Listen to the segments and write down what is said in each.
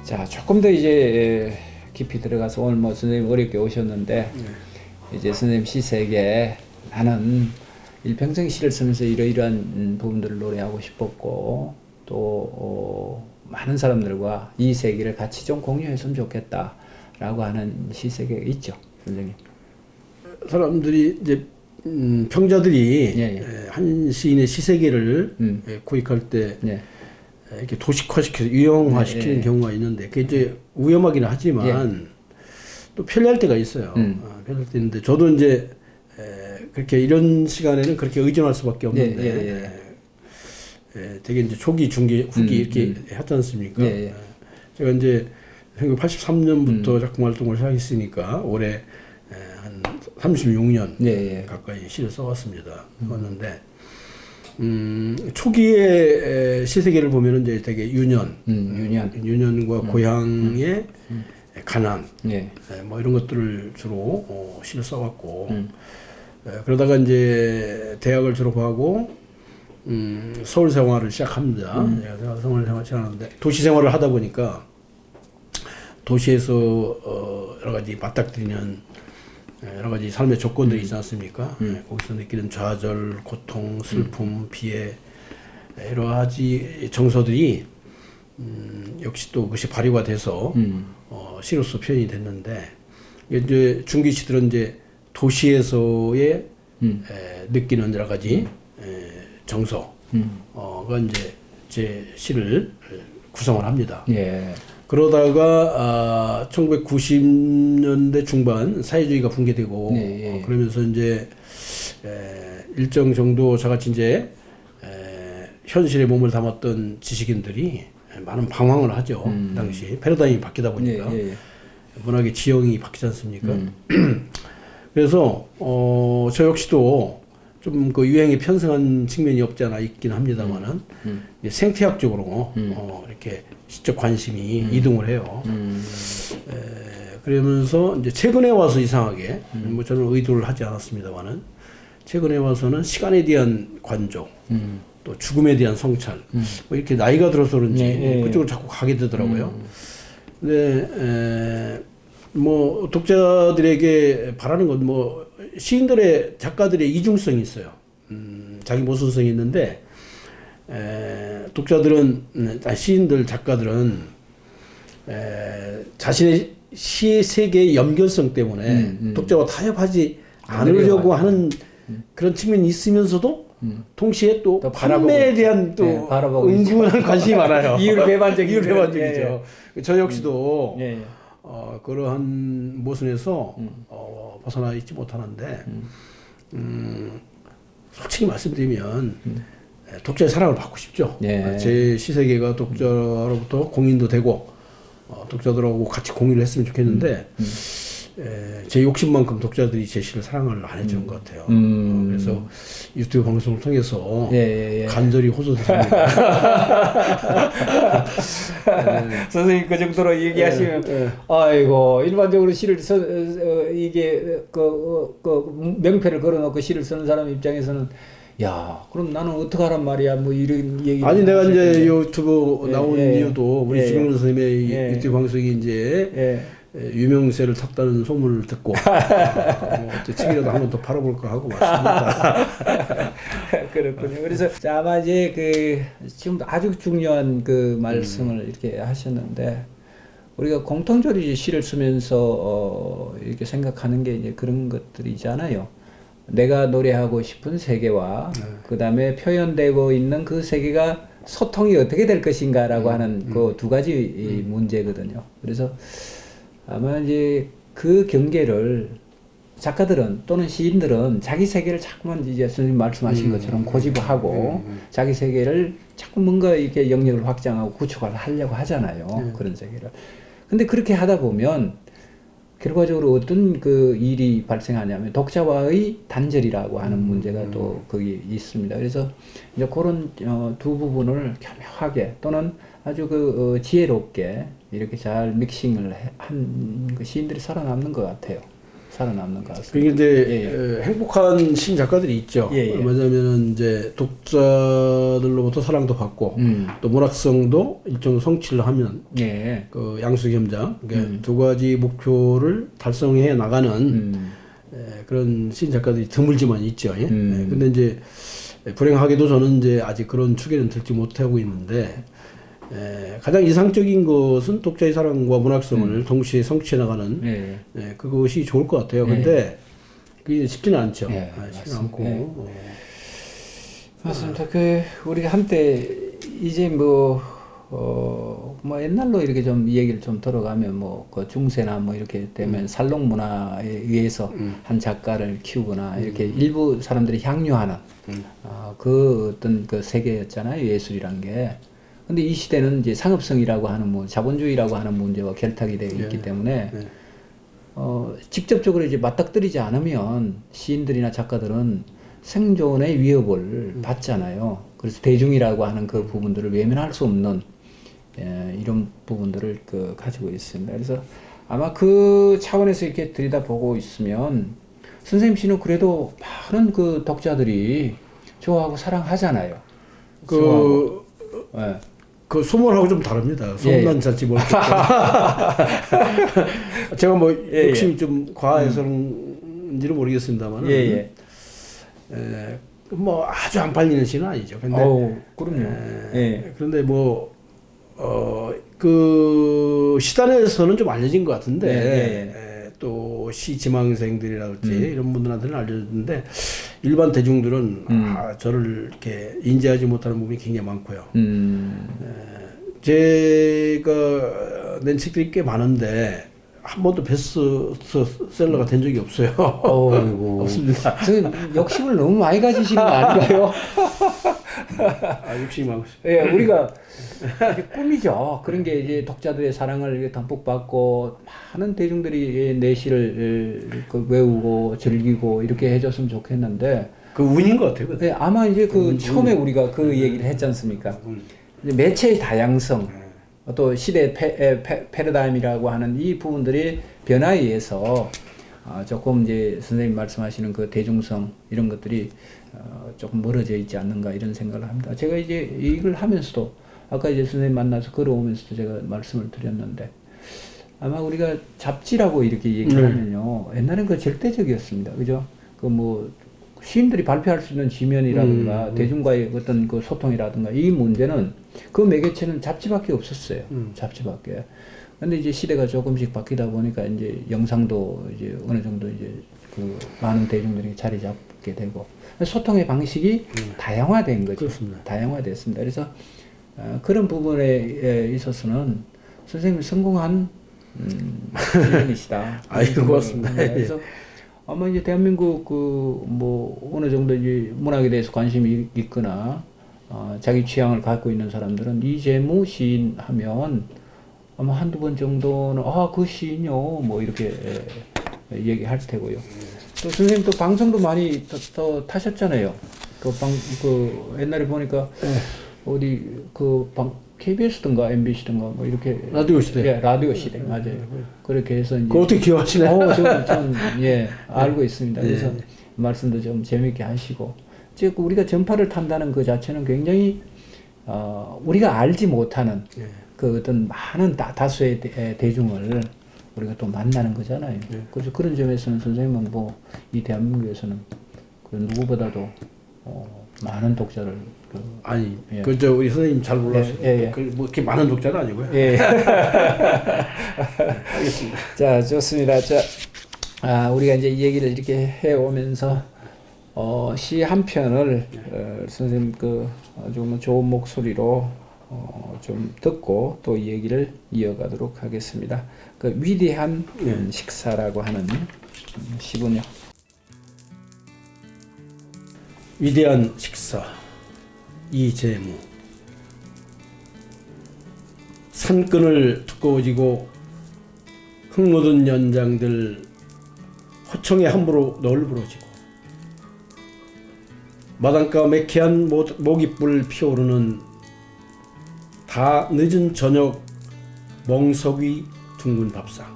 자, 조금 더 이제 깊이 들어가서 오늘 뭐 선생님 어렵게 오셨는데 이제 선생님 시 세계 나는 일평생 시를 쓰면서 이러이러한 부분들을 노래하고 싶었고 또 많은 사람들과 이 세계를 같이 좀 공유했으면 좋겠다라고 하는 시 세계가 있죠, 선생님. 사람들이 이제 평자들이 한 시인의 시 세계를 구입할 때 이렇게 도식화시켜서 유형화시키는 경우가 있는데 그게 이제 위험하긴 하지만 또 편리할 때가 있어요. 편리할 때 있는데 저도 이제 그렇게 이런 시간에는 그렇게 의존할 수밖에 없는데 되게 이제 초기, 중기, 후기 이렇게 했지 않습니까? 제가 이제 1983년부터 작품 활동을 시작했으니까 올해 한 36년 가까이 시를 써왔습니다. 썼는데 초기에 시세계를 보면은 이제 되게 유년과 고향의 가난, 뭐 이런 것들을 주로 시를 써왔고, 그러다가 이제 대학을 졸업하고 서울 생활을 시작합니다. 서울 생활을 시작하는데 도시 생활을 하다 보니까 도시에서 여러 가지 맞닥뜨리는 여러 가지 삶의 조건들이 있지 않습니까? 거기서 느끼는 좌절, 고통, 슬픔, 비애 여러 가지 정서들이 역시 또 그것이 발휘가 돼서 시로서 표현이 됐는데 이제 중기 시들은 이제 도시에서의 느끼는 여러 가지 정서가 이제 제 시를 구성을 합니다. 그러다가 1990년대 중반 사회주의가 붕괴되고 그러면서 이제 일정 정도 저같이 이제 현실에 몸을 담았던 지식인들이 많은 방황을 하죠. 그 당시 패러다임이 바뀌다 보니까 문학의 지형이 바뀌지 않습니까? 그래서 저 역시도 좀 그 유행에 편승한 측면이 없지 않아 있긴 합니다만은 생태학적으로 이렇게 시적 관심이 이동을 해요. 그러면서 이제 최근에 와서 이상하게 뭐 저는 의도를 하지 않았습니다만은 최근에 와서는 시간에 대한 관조, 또 죽음에 대한 성찰, 뭐 이렇게 나이가 들어서 그런지 그쪽으로 자꾸 가게 되더라고요. 근데 뭐 독자들에게 바라는 건 뭐 시인들의 작가들의 이중성이 있어요. 자기 모순성이 있는데 독자들은 시인들 작가들은 자신의 시의 세계의 연결성 때문에 독자와 타협하지 않으려고 하는 그런 측면이 있으면서도 동시에 또 판매에 대한 또 은근한 관심이 많아요. 이율배반적이죠. 저 역시도 그러한 모순에서 벗어나 있지 못하는데 솔직히 말씀드리면 독자의 사랑을 받고 싶죠. 제 시세계가 독자로부터 공인도 되고 독자들하고 같이 공유를 했으면 좋겠는데 제 욕심만큼 독자들이 제 시를 사랑을 안 해주는 것 같아요. 그래서 유튜브 방송을 통해서 간절히 호소드립니다. 선생님 그 정도로 얘기하시면 아이고 일반적으로 시를 이게 그 명패를 걸어놓고 시를 쓰는 사람 입장에서는 야 그럼 나는 어떻게 하란 말이야 뭐 이런 얘기. 아니 내가 이제 유튜브 나온 이유도 우리 주병훈 선생님의 유튜브 방송이 이제 유명세를 탔다는 소문을 듣고 뭐 책이라도 한번 더 팔아볼까 하고 왔습니다. 그렇군요. 그래서 아마 이제 그 지금 아주 중요한 그 말씀을 이렇게 하셨는데 우리가 공통적으로 이제 시를 쓰면서 이렇게 생각하는 게 이제 그런 것들이잖아요. 내가 노래하고 싶은 세계와 그 다음에 표현되고 있는 그 세계가 소통이 어떻게 될 것인가라고 하는 그 두 가지 문제거든요. 그래서 아마 이제 그 경계를 작가들은 또는 시인들은 자기 세계를 자꾸만 이제 선생님 말씀하신 것처럼 고집하고 자기 세계를 자꾸 뭔가 이렇게 영역을 확장하고 구축을 하려고 하잖아요. 그런 세계를. 근데 그렇게 하다 보면 결과적으로 어떤 그 일이 발생하냐면 독자와의 단절이라고 하는 문제가 또 거기 있습니다. 그래서 이제 그런 두 부분을 교묘하게 또는 아주 그 지혜롭게 이렇게 잘 믹싱을 한 그 시인들이 살아남는 것 같아요. 살아남는 것 같습니다. 그게 이제 행복한 시인 작가들이 있죠. 왜냐하면 이제 독자들로부터 사랑도 받고 또 문학성도 일정 성취를 하면 그 양수겸장 그러니까 두 가지 목표를 달성해 나가는 그런 시인 작가들이 드물지만 있죠. 근데 이제 불행하게도 저는 이제 아직 그런 축에는 들지 못하고 있는데. 가장 이상적인 것은 독자의 사랑과 문학성을 동시에 성취해 나가는 그것이 좋을 것 같아요. 근데 그게 쉽지는 않죠. 쉽지는 않고. 맞습니다. 그 우리가 한때 이제 뭐 옛날로 이렇게 좀 얘기를 좀 들어가면 그 중세나 이렇게 되면 살롱 문화에 의해서 한 작가를 키우거나 이렇게 일부 사람들이 향유하는 그 어떤 그 세계였잖아요. 예술이란 게. 근데 이 시대는 이제 상업성이라고 하는 자본주의라고 하는 문제와 결탁이 되어 있기 때문에 직접적으로 이제 맞닥뜨리지 않으면 시인들이나 작가들은 생존의 위협을 받잖아요. 그래서 대중이라고 하는 그 부분들을 외면할 수 없는 이런 부분들을 가지고 있습니다. 그래서 아마 그 차원에서 이렇게 들여다보고 있으면 선생님 씨는 그래도 많은 그 독자들이 좋아하고 사랑하잖아요. 그 소문하고 좀 다릅니다. 소문난 잔치 뭘 제가 욕심이 좀 과해서인지는 모르겠습니다만 아주 안 팔리는 시는 아니죠. 근데 그럼요. 그런데 그 시단에서는 좀 알려진 것 같은데 또 시지망생들이라든지 이런 분들한테는 알려졌는데 일반 대중들은 저를 이렇게 인지하지 못하는 부분이 굉장히 많고요. 제가 낸 책들이 꽤 많은데 한 번도 베스트셀러가 된 적이 없어요. 없습니다. 욕심을 너무 많이 가지신 거 아닌가요? 욕심이 많으시죠. 우리가 꿈이죠. 그런 게 이제 독자들의 사랑을 듬뿍 받고 많은 대중들이 내 시를 외우고 즐기고 이렇게 해줬으면 좋겠는데 그 운인 것 같아요. 아마 이제 처음에 우리가 그 얘기를 했지 않습니까? 매체의 다양성, 또 시대 패러다임이라고 하는 이 부분들이 변화에 의해서 조금 이제 선생님 말씀하시는 그 대중성 이런 것들이 조금 멀어져 있지 않는가 이런 생각을 합니다. 제가 이제 이걸 하면서도 아까 이제 선생님 만나서 걸어오면서도 제가 말씀을 드렸는데 아마 우리가 잡지라고 이렇게 얘기를 하면요. 옛날엔 그 절대적이었습니다. 그죠? 시인들이 발표할 수 있는 지면이라든가 대중과의 어떤 그 소통이라든가 이 문제는 그 매개체는 잡지밖에 없었어요. 잡지밖에. 근데 이제 시대가 조금씩 바뀌다 보니까 이제 영상도 이제 어느 정도 이제 많은 대중들이 자리 잡게 되고 소통의 방식이 다양화된 거죠. 그렇습니다. 다양화됐습니다. 그래서 그런 부분에 있어서는 선생님이 성공한 시인이시다. 아이고 고맙습니다. 그래서 아마 이제 대한민국 어느 정도 이제 문학에 대해서 관심이 있거나 자기 취향을 갖고 있는 사람들은 이재무 시인 하면 아마 한두 번 정도는 그 시인요 이렇게 얘기할 테고요. 또 선생님 또 방송도 많이 더 타셨잖아요. 옛날에 보니까 어디 KBS든가 MBC든가 이렇게 라디오 시대. 라디오 시대 맞아요. 그렇게 해서 이제 어떻게 기억하시나요? 전 알고 있습니다. 그래서 말씀도 좀 재밌게 하시고 즉 우리가 전파를 탄다는 그 자체는 굉장히 우리가 알지 못하는 그 어떤 많은 다수의 대중을 우리가 또 만나는 거잖아요. 그래서 그런 점에서는 선생님은 이 대한민국에서는 그 누구보다도 많은 독자를 우리 선생님 잘 몰라서 그렇게 많은 독자는 아니고요. 알겠습니다. 자, 좋습니다. 자, 우리가 이제 이 얘기를 이렇게 해 오면서 시 한 편을 선생님 아주 좋은 목소리로 좀 듣고 또 이 얘기를 이어가도록 하겠습니다. 위대한 식사라고 하는 시군요. 위대한 식사 이재무. 산끈을 두꺼워지고 흙 묻은 연장들 호청에 함부로 널브러지고 마당가 매캐한 모깃불 피어오르는 다 늦은 저녁 멍석위 둥근 밥상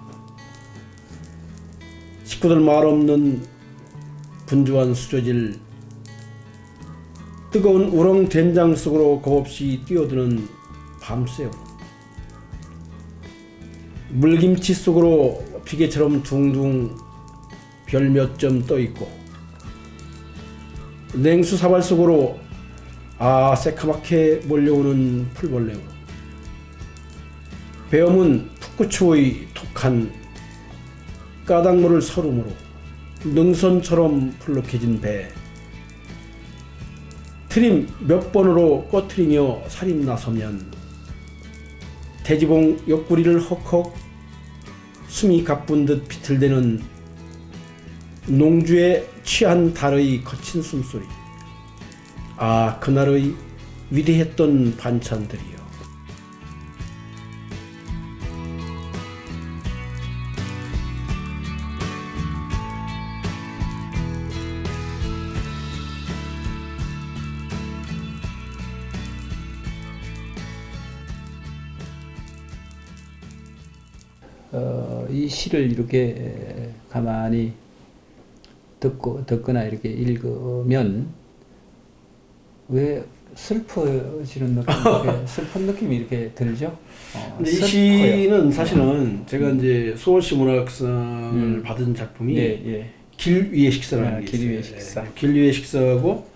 식구들 말 없는 분주한 수저질, 뜨거운 우렁 된장 속으로 겁없이 뛰어드는 밤새우, 물김치 속으로 비계처럼 둥둥 별 몇 점 떠있고, 냉수 사발 속으로 새카맣게 몰려오는 풀벌레우, 배엄은 풋구추의 톡한 까닭모를 서름으로 능선처럼 풀룩해진 배, 트림 몇 번으로 꺼트리며 살인 나서면 돼지봉 옆구리를 헉헉 숨이 가쁜 듯 비틀대는 농주에 취한 달의 거친 숨소리. 그날의 위대했던 반찬들이요. 이 시를 이렇게 가만히 듣거나 이렇게 읽으면 왜 슬퍼지는 느낌, 슬픈 느낌이 이렇게 들죠? 근데 이 시는 사실은 제가 이제 서울시 문학상을 받은 작품이 길 위의 식사라는 게 있어요. 길 위의 식사. 길 위의 식사하고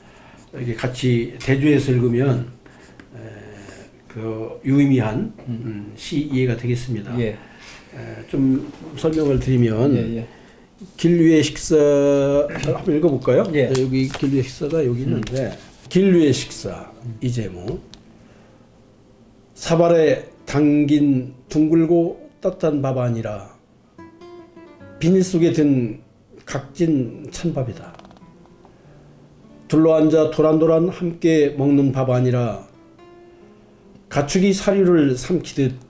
이렇게 같이 대조해서 읽으면 그 유의미한 시 이해가 되겠습니다. 좀 설명을 드리면 길 위의 식사 한번 읽어볼까요? 여기 길 위의 식사가 여기 있는데 길 위의 식사 이 제목. 사발에 담긴 둥글고 따뜻한 밥 아니라 비닐 속에 든 각진 찬밥이다. 둘러앉아 도란도란 함께 먹는 밥 아니라 가축이 사료를 삼키듯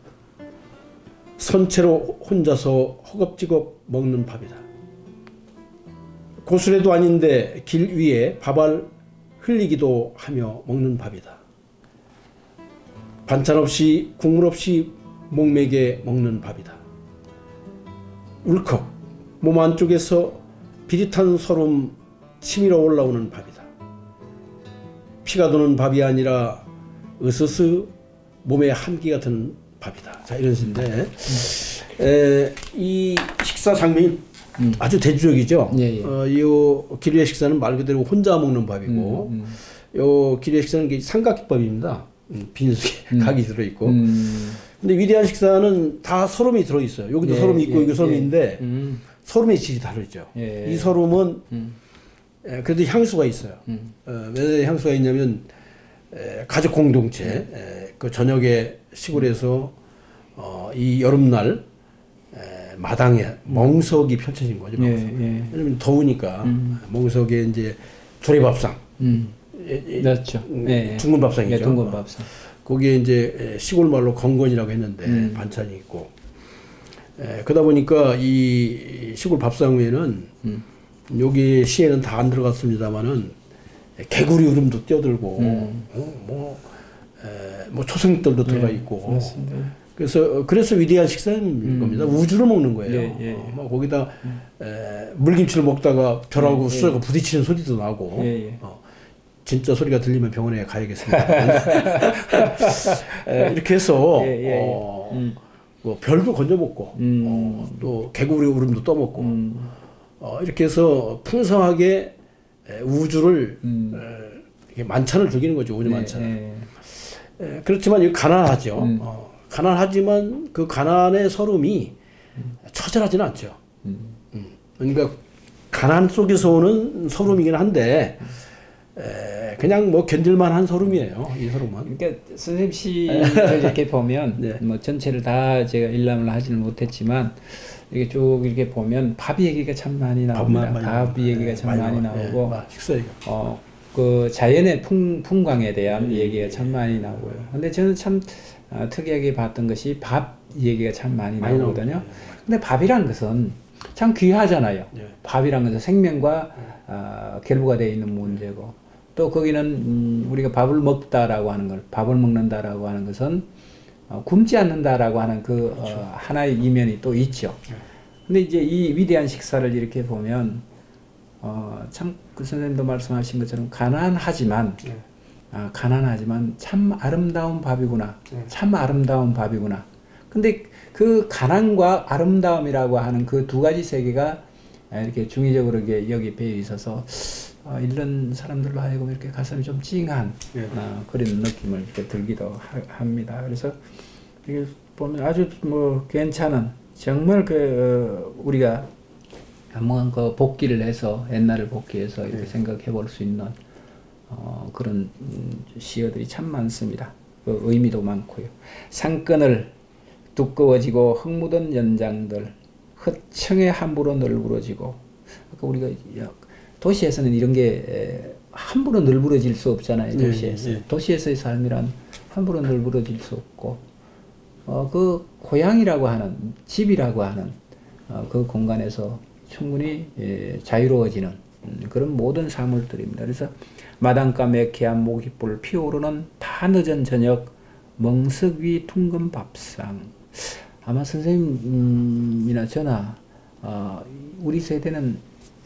선체로 혼자서 허겁지겁 먹는 밥이다. 고수레도 아닌데 길 위에 밥알 흘리기도 하며 먹는 밥이다. 반찬 없이 국물 없이 목매게 먹는 밥이다. 울컥 몸 안쪽에서 비릿한 소름 치밀어 올라오는 밥이다. 피가 도는 밥이 아니라 으스스 몸에 한기가 드는 밥이다. 자, 이런 시인데 이 식사 장면이 아주 대조적이죠. 이 길위의 식사는 말 그대로 혼자 먹는 밥이고, 요 길위의 식사는 삼각김밥입니다. 빈속에 각이 들어있고. 근데 위대한 식사는 다 서름이 들어있어요. 여기도 서름이 있고 여기 서름이 있는데 서름의 질이 다르죠. 이 서름은 그래도 향수가 있어요. 왜 향수가 있냐면 가족 공동체, 그 저녁에 시골에서 이 여름날 마당에 멍석이 펼쳐진 거죠. 왜냐면 더우니까 멍석에 이제 조리밥상, 그렇죠. 둥근 밥상이죠. 둥근 밥상. 거기에 이제 시골 말로 건건이라고 했는데 반찬이 있고, 그러다 보니까 이 시골 밥상 위에는 여기 시에는 다 안 들어갔습니다만은 개구리 울음도 뛰어들고 뭐 초생들도 들어가 있고. 맞습니다. 그래서 위대한 식사인 겁니다. 우주를 먹는 거예요. 뭐 거기다 물김치를 먹다가 별하고 수저가 부딪히는 소리도 나고. 진짜 소리가 들리면 병원에 가야겠습니다. 이렇게 해서 뭐 별도 건져 먹고 또 개구리 울음도 떠먹고 이렇게 해서 풍성하게 우주를 이렇게 만찬을 즐기는 거죠. 우주 만찬을. 그렇지만 이거 가난하죠. 가난하지만 그 가난의 서름이 처절하지는 않죠. 그러니까 가난 속에서 오는 서름이긴 한데 그냥 뭐 견딜만한 서름이에요. 이 서름은. 그러니까 선생님 시를 이렇게 보면 뭐 전체를 다 제가 일람을 하지는 못했지만 이렇게 쭉 이렇게 보면 밥 얘기가 참 많이 나옵니다. 밥 얘기가 참 많이 나오고 식사 얘기. 그 자연의 풍광에 대한 얘기가 참 많이 나오고요. 근데 저는 참 특이하게 봤던 것이 밥 얘기가 참 많이 나오거든요. 근데 밥이란 것은 참 귀하잖아요. 밥이란 것은 생명과 결부가 되어 있는 문제고, 또 거기는 우리가 밥을 먹다라고 하는 걸, 밥을 먹는다라고 하는 것은 굶지 않는다라고 하는 그 하나의 이면이 또 있죠. 근데 이제 이 위대한 식사를 이렇게 보면 참 그 선생님도 말씀하신 것처럼 가난하지만 가난하지만 참 아름다운 밥이구나. 참 아름다운 밥이구나. 근데 그 가난과 아름다움이라고 하는 그 두 가지 세계가 이렇게 중의적으로 여기 배어 있어서 이런 사람들로 하여금 이렇게 가슴이 좀 찡한 그런 느낌을 이렇게 들기도 합니다. 그래서 이게 보면 아주 뭐 괜찮은 정말 우리가 한번 그 복기를 해서 옛날을 복기해서 이렇게 생각해 볼 수 있는 그런 시어들이 참 많습니다. 그 의미도 많고요. 산끈을 두꺼워지고 흙 묻은 연장들 헛청에 함부로 널브러지고 아까 우리가 도시에서는 이런 게 함부로 널브러질 수 없잖아요. 도시에서 도시에서의 삶이란 함부로 널브러질 수 없고 그 고향이라고 하는 집이라고 하는 그 공간에서 충분히 자유로워지는 그런 모든 사물들입니다. 그래서 마당가 매캐한 모깃불 피오르는 다 늦은 저녁 멍석 위 둥근 밥상. 아마 선생님이나 저나 우리 세대는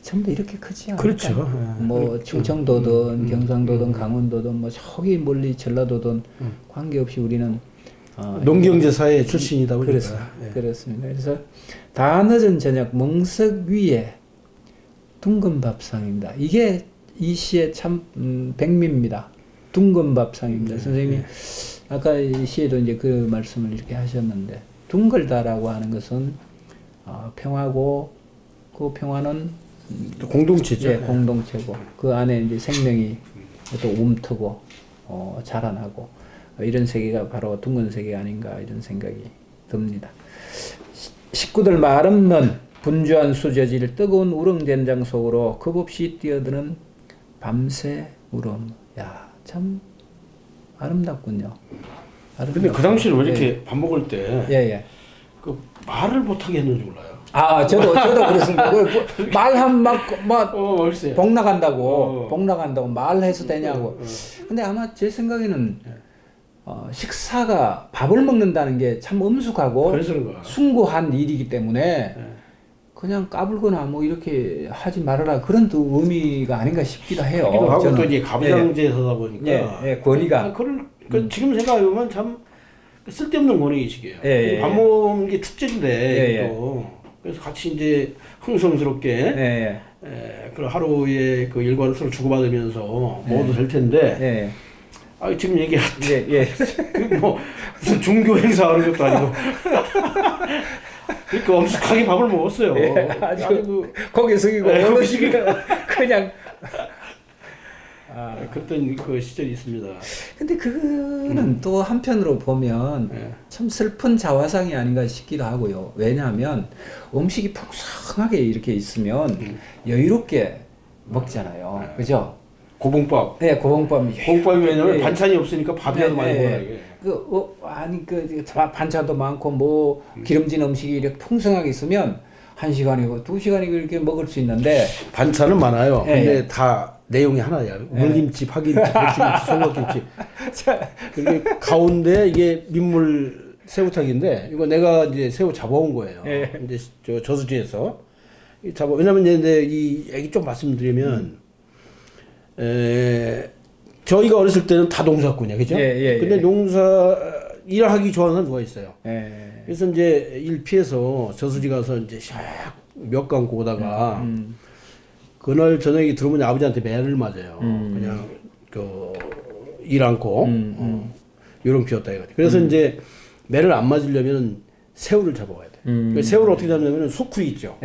전부 다 이렇게 크지 않을까요? 그렇죠. 뭐 충청도든 경상도든 강원도든 뭐 저기 멀리 전라도든 관계없이 우리는 농경제 사회 출신이다 보니까. 그렇습니다. 그래서 다 늦은 저녁 멍석 위에 둥근 밥상입니다. 이게 이 시의 참 백미입니다. 둥근 밥상입니다. 선생님이 아까 이 시에도 이제 그 말씀을 이렇게 하셨는데 둥글다라고 하는 것은 평화고 그 평화는 공동체죠. 네, 공동체고 그 안에 이제 생명이 또 움트고 자라나고 이런 세계가 바로 둥근 세계가 아닌가 이런 생각이 듭니다. 식구들 말 없는 분주한 수저질 뜨거운 우렁된장 속으로 겁없이 뛰어드는 밤새 울음. 야, 참 아름답군요. 근데 그 당시에 왜 이렇게 밥 먹을 때 그 말을 못하게 했는지 몰라요. 저도 그렇습니다. 말하면 막 복 나간다고 말해서 되냐고. 근데 아마 제 생각에는 식사가 밥을 먹는다는 게 참 엄숙하고 숭고한 일이기 때문에 그냥 까불거나 뭐 이렇게 하지 말아라 그런 또 의미가 아닌가 싶기도 해요. 하기도 하고 또 이제 가부장제서다 보니까 권위가 지금 생각해보면 참 쓸데없는 권위의식이에요. 밥 먹는 게 축제인데 또 그래서 같이 이제 흥성스럽게 그 하루의 그 일과를 서로 주고받으면서 먹어도 될 텐데 지금 뭐 무슨 종교 행사 하는 것도 아니고 그러니까 엄숙하게 밥을 먹었어요. 아주 고개 숙이고 그냥 그랬던 그 시절이 있습니다. 근데 그거는 또 한편으로 보면 참 슬픈 자화상이 아닌가 싶기도 하고요. 왜냐하면 음식이 풍성하게 이렇게 있으면 여유롭게 먹잖아요. 그죠? 고봉밥. 고봉밥이 왜냐면 반찬이 없으니까 밥이라도 많이 먹어야 돼. 반찬도 많고 뭐 기름진 음식이 이렇게 풍성하게 있으면 1시간이고 2시간이고 이렇게 먹을 수 있는데 반찬은 많아요. 근데 다 내용이 하나야. 물김치, 파김치, 배추김치, 송각김치. 그게 가운데 이게 민물 새우탕인데 이거 내가 이제 새우 잡아온 거예요. 이제 저수지에서 왜냐면 이제 이 얘기 좀 말씀드리면 저희가 어렸을 때는 다 농사꾼이야, 그죠? 근데 농사 일하기 좋아하는 사람 누가 있어요. 그래서 이제 일 피해서 저수지 가서 이제 샥 몇 감고 오다가 그날 저녁에 들어오면 아버지한테 매를 맞아요. 그냥 일 않고 요령 피웠다 이거지. 그래서 이제 매를 안 맞으려면 새우를 잡아와야 돼. 새우를 어떻게 잡냐면 소쿠리 있죠.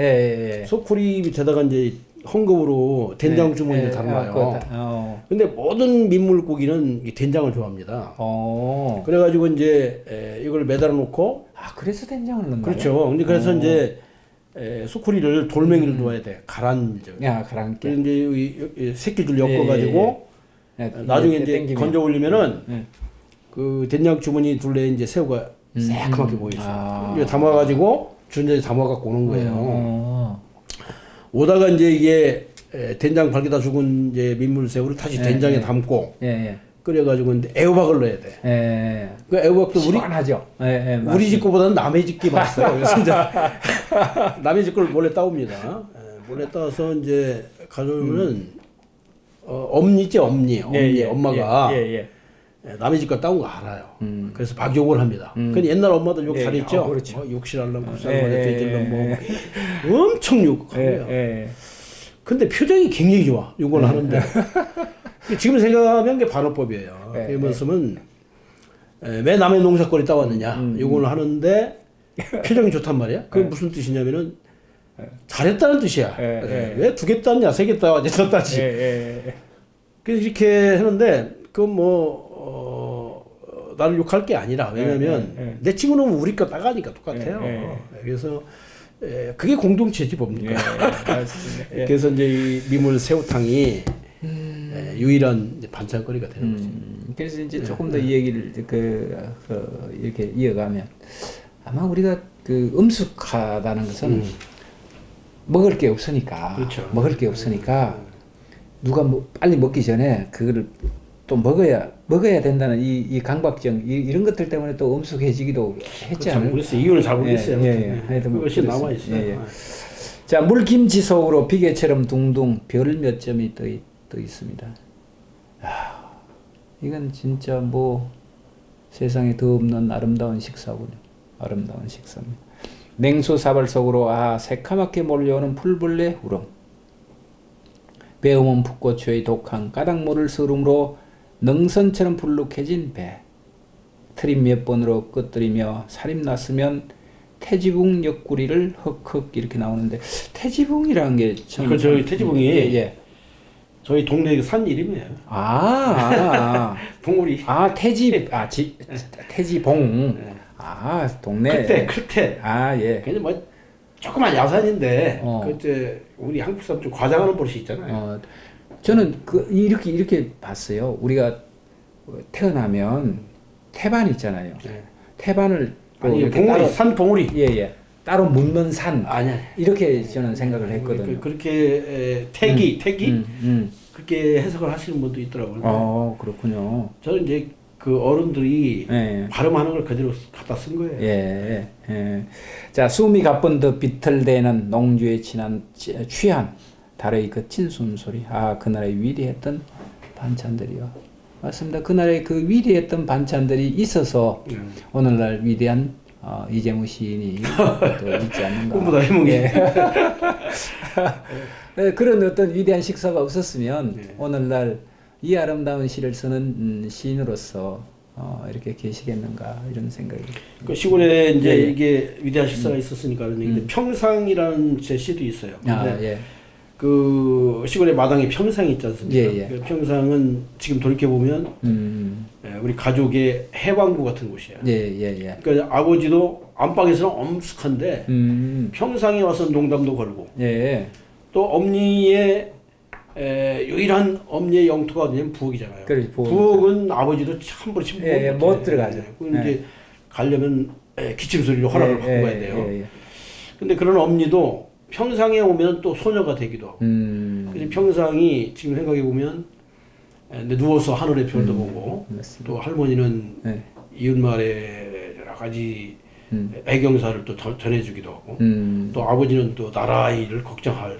소쿠리 밑에다가 이제 헝겊으로 된장 주머니를 담아요. 근데 모든 민물고기는 된장을 좋아합니다. 그래가지고 이제 이걸 매달아 놓고. 그래서 된장을 넣나요? 그렇죠. 근데 그래서 이제 소쿠리를 돌멩이를 놓아야 돼. 가라앉아. 가라앉게. 이제 새끼줄 엮어가지고 나중에 이제 건져 올리면은 그 된장 주머니 둘레에 이제 새우가 새까맣게 보이죠. 이거 담아가지고 준전에 담아갖고 오는 거예요. 오다가 이제 이게 된장 발기다 죽은 이제 민물새우를 다시 된장에 담고 끓여가지고 이제 애호박을 넣어야 돼. 그 애호박도 시원하죠. 우리 집 거보다는 남의 집 게 맛있어요. 그래서 이제 남의 집 걸 몰래 따옵니다. 몰래 따서 이제 가져오면은 엄니지 엄니 엄마가 남의 집 걸 따온 거 알아요. 그래서 막 욕을 합니다. 근데 옛날 엄마들 욕 잘했죠. 그렇죠. 욕실하려면 굴상말에 돼질러 뭐 엄청 욕하고요. 근데 표정이 굉장히 좋아. 욕을 하는데 지금 생각하면 그게 반어법이에요. 이 말씀은 왜 남의 농사거리 따왔느냐 욕을 하는데 표정이 좋단 말이야. 그게 무슨 뜻이냐면은 잘했다는 뜻이야. 왜 2개 땄냐 3개 따왔냐 땄다지. 그래서 이렇게 하는데 그건 나를 욕할 게 아니라 왜냐면 내 친구는 우리 거 따가니까 똑같아요. 그래서 그게 공동체지 뭡니까? 그래서 이제 이 민물 새우탕이 유일한 이제 반찬거리가 되는 거지. 그래서 이제 조금 더 이 얘기를 이렇게 이어가면 아마 우리가 그 음숙하다는 것은 먹을 게 없으니까 그렇죠. 먹을 게 없으니까 누가 빨리 먹기 전에 그거를 또 먹어야 된다는 이 강박증 이런 것들 때문에 또 음숙해지기도 했지 않을까? 모르겠어요. 이유는 잘 모르겠어요. 하여튼 그것이 남아 있어요. 자, 물김지속으로 비계처럼 둥둥 별 몇 점이 떠 있습니다. 이건 진짜 뭐 세상에 더 없는 아름다운 식사군요. 아름다운 식사입니다. 냉수 사발 속으로 새카맣게 몰려오는 풀벌레 우렁. 배움은 풋고추의 독한 까닭모를 서름으로 능선처럼 불룩해진 배. 트림 몇 번으로 끄뜨리며 살임 났으면 태지붕 옆구리를 헉헉 이렇게 나오는데 태지붕이라는 게 참. 그 저희 태지붕이 저희 동네 산 이름이에요. 봉우리. 태지봉. 동네. 클테. 예. 그냥 뭐 조그만 야산인데 그때 우리 한국 사람 좀 과장하는 버릇이 있잖아요. 저는 이렇게 봤어요. 우리가 태어나면 태반 있잖아요. 태반을 봉우리, 산 봉우리. 따로 묻는 산. 아니야. 이렇게 저는 생각을 했거든요. 그렇게 태기 그렇게 해석을 하시는 분도 있더라고요. 그렇군요. 저는 이제 그 어른들이 발음하는 걸 그대로 갖다 쓴 거예요. 자, 숨이 가쁜 듯 비틀대는 농주에 취한 달의 거친 숨소리. 그날의 위대했던 반찬들이요. 맞습니다. 그날의 그 위대했던 반찬들이 있어서 오늘날 위대한 이재무 시인이 또 있지 않는가. 꿈보다 해몽이. 그런 어떤 위대한 식사가 없었으면 오늘날 이 아름다운 시를 쓰는 시인으로서 이렇게 계시겠는가 이런 생각이. 그 시골에 이제 이게 위대한 식사가 있었으니까 그런 얘기인데 평상이라는 제 시도 있어요. 근데 그 시골에 마당에 평상이 있지 않습니까? 그 평상은 지금 돌이켜 보면 우리 가족의 해방구 같은 곳이에요. 그러니까 아버지도 안방에서는 엄숙한데 평상에 와서 농담도 걸고 또 엄니의 유일한 엄니의 영토가 어디냐면 부엌이잖아요. 그렇지, 부엌은 아버지도 함부로 못 들어가죠. 이제 가려면 기침 소리로 허락을 받고 가야 돼요. 근데 그런 엄니도 평상에 오면 또 소녀가 되기도 하고. 그래서 평상이 지금 생각해 보면 누워서 하늘의 별도 보고 또 할머니는 이웃 마을의 여러 가지 애경사를 또 전해주기도 하고 또 아버지는 또 나라이를 걱정할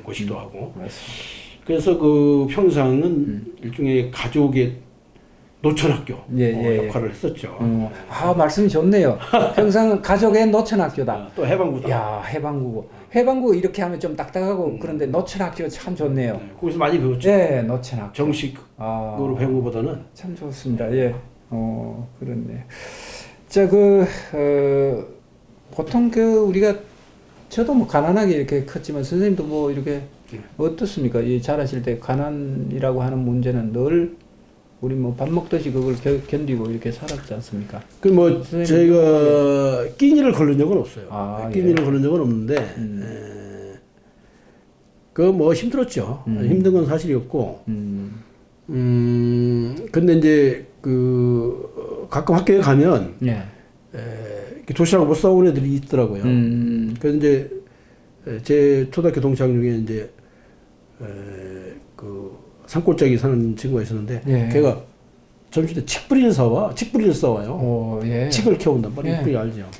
곳이기도 하고. 그래서 그 평상은 일종의 가족의 노천학교 역할을 했었죠. 말씀이 좋네요. 평상은 가족의 노천학교다. 또 해방구다. 해방구고. 해방구 이렇게 하면 좀 딱딱하고 그런데 노천학교 참 좋네요. 거기서 많이 배웠죠. 노천학교. 정식으로 배운 것보다는. 참 좋습니다. 그렇네. 자, 보통 우리가 저도 뭐 가난하게 이렇게 컸지만 선생님도 뭐 이렇게 어떻습니까? 자라실 때 가난이라고 하는 문제는 늘 우리 뭐 밥 먹듯이 그걸 견디고 이렇게 살았지 않습니까? 저희가 끼니를 걸른 적은 없어요. 끼니를 걸른 적은 없는데 힘들었죠. 힘든 건 사실이었고 근데 이제 가끔 학교에 가면 도시락 못 사온 애들이 있더라고요. 그래서 이제 제 초등학교 동창 중에 이제 산골짜기 사는 친구가 있었는데 걔가 점심 때 칡뿌리를 싸와요. 칡을 캐온단 말이에요. 칡뿌리 알죠?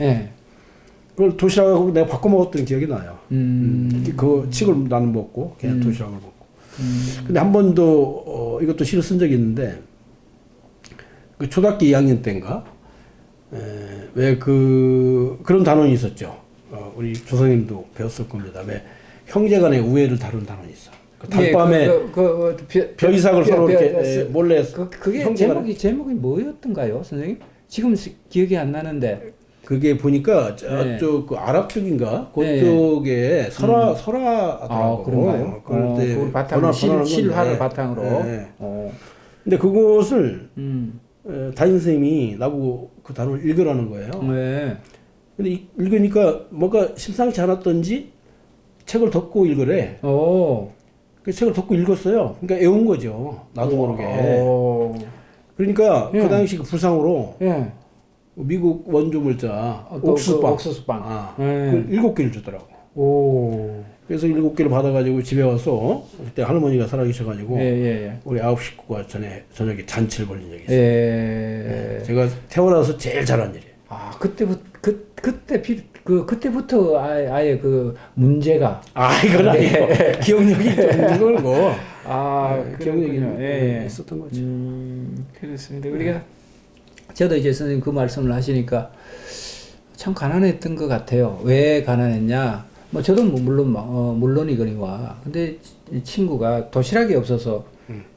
그걸 도시락하고 내가 바꿔 먹었던 기억이 나요. 그 칡을 나는 먹고 그냥 도시락을 먹고. 근데 한 번도 이것도 시를 쓴 적이 있는데 그 초등학교 2학년 때인가 왜 그런 단원이 있었죠. 우리 조선님도 배웠을 겁니다. 왜 형제간의 우애를 다룬 단원이 있어. 그 달밤에 벼이삭을 서로 이렇게 몰래 그게 형제간에 제목이 뭐였던가요, 선생님? 지금 기억이 안 나는데. 그게 보니까 저쪽 그 아랍 쪽인가 그쪽에 설화더라고. 아, 그런가요? 그걸 바탕으로 실화를 바탕으로. 근데 그것을 담임 선생님이 나보고 그 단어를 읽으라는 거예요. 근데 읽으니까 뭔가 심상치 않았던지 책을 덮고 읽으래. 그 책을 덮고 읽었어요. 그러니까 애운 거죠. 나도 모르게. 그러니까 그 당시 그 부상으로 미국 원조 물자 옥수수빵 그 7개를 주더라고. 그래서 7개를 받아가지고 집에 와서 그때 할머니가 살아계셔가지고 우리 9 식구가 저녁에 잔치를 벌린 적이 있어요. 제가 태어나서 제일 잘한 일이에요. 아, 그때부터 아예 그 문제가. 이건 아니고 기억력이 좀 있는 걸고. 기억력이 있었던 거죠. 그렇습니다. 우리가 저도 이제 선생님 그 말씀을 하시니까 참 가난했던 것 같아요. 왜 가난했냐? 뭐 저도 물론이거니와. 근데 이 친구가 도시락이 없어서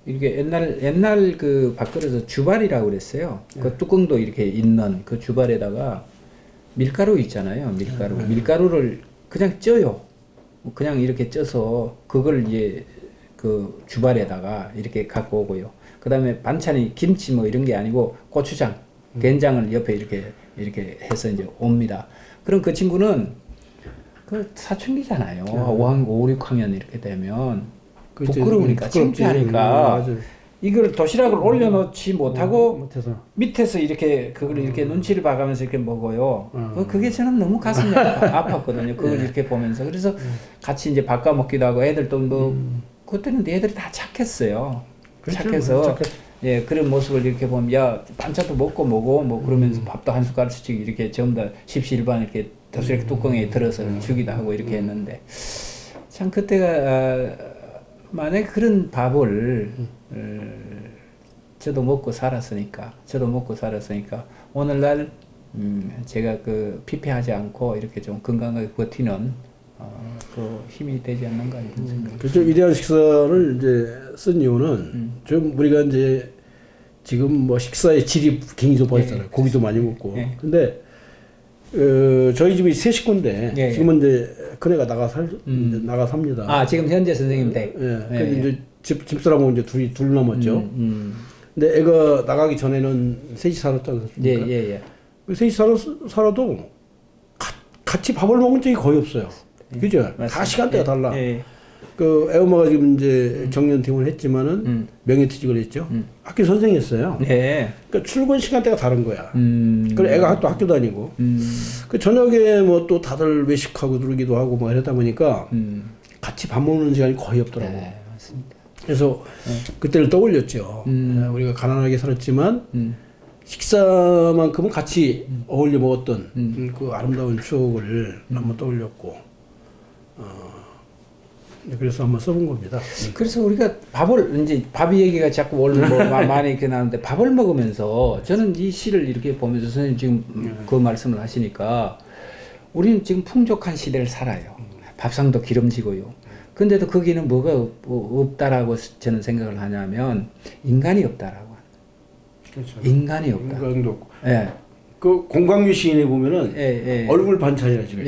이렇게 옛날 그 밥그릇에 주발이라고 그랬어요. 그 뚜껑도 이렇게 있는 그 주발에다가 밀가루 있잖아요. 밀가루를 그냥 쪄요. 그냥 이렇게 쪄서 그걸 이제 그 주발에다가 이렇게 갖고 오고요. 그 다음에 반찬이 김치 뭐 이런 게 아니고 고추장, 된장을 옆에 이렇게 해서 이제 옵니다. 그럼 그 친구는 그 사춘기잖아요. 5, 6학년 이렇게 되면 부끄러우니까 창피하니까 이걸 도시락을 올려놓지 못하고 밑에서 이렇게 그걸 이렇게 눈치를 봐가면서 이렇게 먹어요. 그게 저는 너무 가슴이 아팠거든요. 그걸 이렇게 보면서. 그래서 같이 이제 바꿔 먹기도 하고 애들도 뭐 그때는 애들이 다 착했어요. 착해서 그런 모습을 이렇게 보면 야 반찬도 먹고 뭐고 뭐 그러면서 밥도 한 숟가락씩 이렇게 전부 다 십시일반 이렇게 도시락 뚜껑에 들어서 주기도 하고 이렇게 했는데 참 그때가 만약에 그런 밥을 저도 먹고 살았으니까 오늘날 제가 그 피폐하지 않고 이렇게 좀 건강하게 버티는 그 힘이 되지 않는가 이런 생각. 그렇죠. 위대한 식사를 이제 쓴 이유는 좀 우리가 이제 지금 뭐 식사의 질이 굉장히 높아졌잖아요. 고기도 많이 먹고. 근데 저희 집이 세 식구인데 지금은 이제 큰애가 나가 삽니다. 아 지금 현재 선생님 댁. 근데 이제 집사람하고 이제 둘 남았죠. 근데 애가 나가기 전에는 셋이 살았다고 했습니까? 그 셋이 살아도 같이 밥을 먹은 적이 거의 없어요. 그죠? 맞습니다. 다 시간대가 달라. 그 애엄마가 지금 이제 정년퇴임을 했지만은 명예퇴직을 했죠. 학교 선생이었어요. 그러니까 출근 시간대가 다른 거야. 그리고 애가 또 학교 다니고. 그 저녁에 뭐 또 다들 외식하고 누르기도 하고 뭐 이러다 보니까 같이 밥 먹는 시간이 거의 없더라고. 맞습니다. 그래서 그때를 떠올렸죠. 우리가 가난하게 살았지만 식사만큼은 같이 어울려 먹었던 그 아름다운 추억을 한번 떠올렸고. 그래서 한번 써본 겁니다. 그래서 우리가 이제 밥 얘기가 자꾸 많이 이렇게 나오는데 밥을 먹으면서 저는 이 시를 이렇게 보면서 선생님 지금 그 말씀을 하시니까 우리는 지금 풍족한 시대를 살아요. 밥상도 기름지고요. 근데도 거기는 뭐가 없다라고 저는 생각을 하냐면 인간이 없다라고. 그렇죠. 인간이 없다. 인간도 없고. 그 공광규 시인에 보면은 얼굴 반찬이라 지금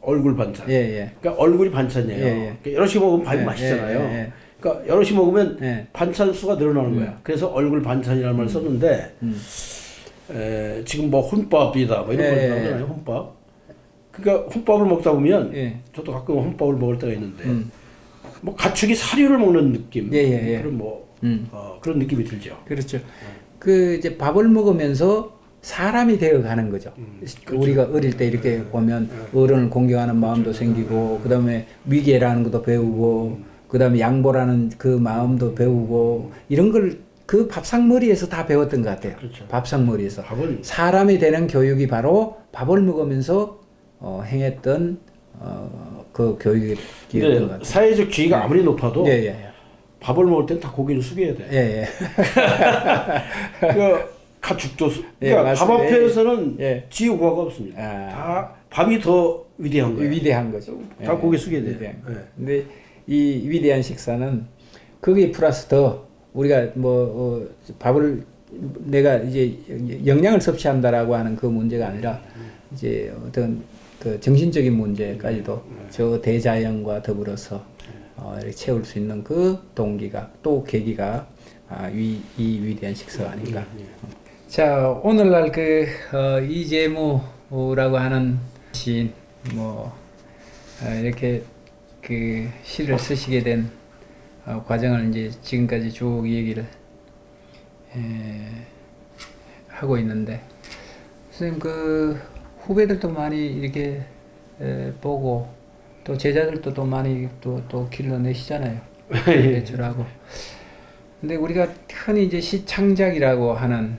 얼굴 반찬. 그러니까 얼굴이 반찬이에요. 그러니까 여럿이 먹으면 밥이 맛있잖아요. 그러니까 여럿이 먹으면 반찬 수가 늘어나는 거야. 그래서 얼굴 반찬이라는 말을 썼는데 지금 뭐 혼밥이다 뭐 이런 걸 나오잖아요. 혼밥. 그러니까 혼밥을 먹다 보면 저도 가끔 혼밥을 먹을 때가 있는데 뭐 가축이 사료를 먹는 느낌. 그런 그런 느낌이 들죠. 그렇죠. 그 이제 밥을 먹으면서 사람이 되어 가는 거죠. 그렇죠. 우리가 어릴 때 이렇게 보면 어른을 공경하는 마음도 생기고, 그 다음에 위계라는 것도 배우고, 그 다음에 양보라는 그 마음도 배우고, 이런 걸 그 밥상머리에서 다 배웠던 것 같아요. 그렇죠. 밥상머리에서. 사람이 되는 교육이 바로 밥을 먹으면서 행했던 그 교육이었던 것 같아요. 사회적 지위가 아무리 높아도 예, 예. 밥을 먹을 땐 다 고기를 숙여야 돼. 예, 예. 그러니까 가축도 예, 그러니까 밥 맞습니다. 앞에서는 예. 지위 고하가 없습니다. 아. 다 밥이 더 위대한 거예요. 위대한 거죠. 다 고개 숙여야 돼요. 위대한 거. 예. 근데 이 위대한 식사는 거기에 플러스 더 우리가 밥을 내가 이제 영양을 섭취한다라고 하는 그 문제가 아니라 이제 어떤 그 정신적인 문제까지도 저 대자연과 더불어서 이렇게 채울 수 있는 그 동기가 또 계기가 이 위대한 식사가 아닌가. 자, 오늘날 그 이재무라고 하는 시인 이렇게 그 시를 쓰시게 된 과정을 이제 지금까지 쭉 얘기를 하고 있는데, 선생님 그 후배들도 많이 이렇게 보고 또 제자들도 또 많이 또 길러내시잖아요. 제출하고. 근데 우리가 흔히 이제 시창작이라고 하는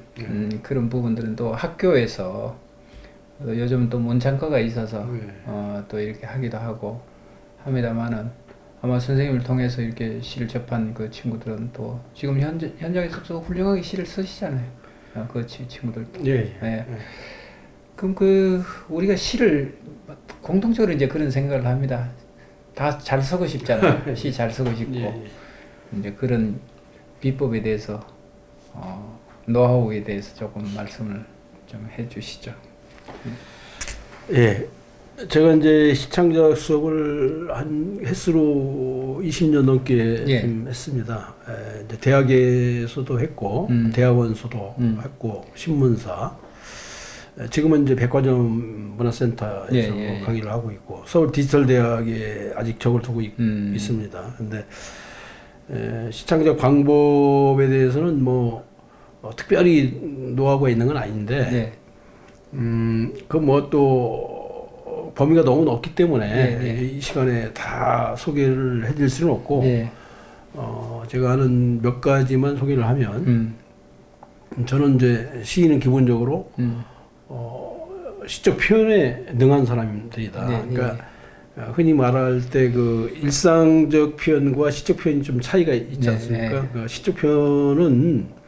그런 부분들은 또 학교에서 요즘 또 문창과가 있어서 또 이렇게 하기도 하고 합니다만은 아마 선생님을 통해서 이렇게 시를 접한 그 친구들은 또 지금 현장에서도 훌륭하게 시를 쓰시잖아요. 그 친구들. 예. 예. 그럼 그 우리가 시를 공통적으로 이제 그런 생각을 합니다. 다 잘 쓰고 싶잖아요. 시 잘 쓰고 싶고 이제 그런 비법에 대해서 노하우에 대해서 조금 말씀을 좀 해주시죠. 예. 제가 이제 시창작 수업을 한 횟수로 20년 넘게 예. 좀 했습니다. 이제 대학에서도 했고, 대학원서도 했고, 신문사. 지금은 이제 백화점 문화센터에서 예. 강의를 하고 있고, 서울 디지털대학에 아직 적을 두고 있습니다. 근데 시창작 방법에 대해서는 특별히 노하우가 있는 건 아닌데, 또 범위가 너무 넓기 때문에 이 시간에 다 소개를 해드릴 수는 없고 제가 아는 몇 가지만 소개를 하면 저는 이제 시인은 기본적으로 시적 표현에 능한 사람들이다. 그러니까 흔히 말할 때 그 일상적 표현과 시적 표현이 좀 차이가 있지 않습니까? 그 시적 표현은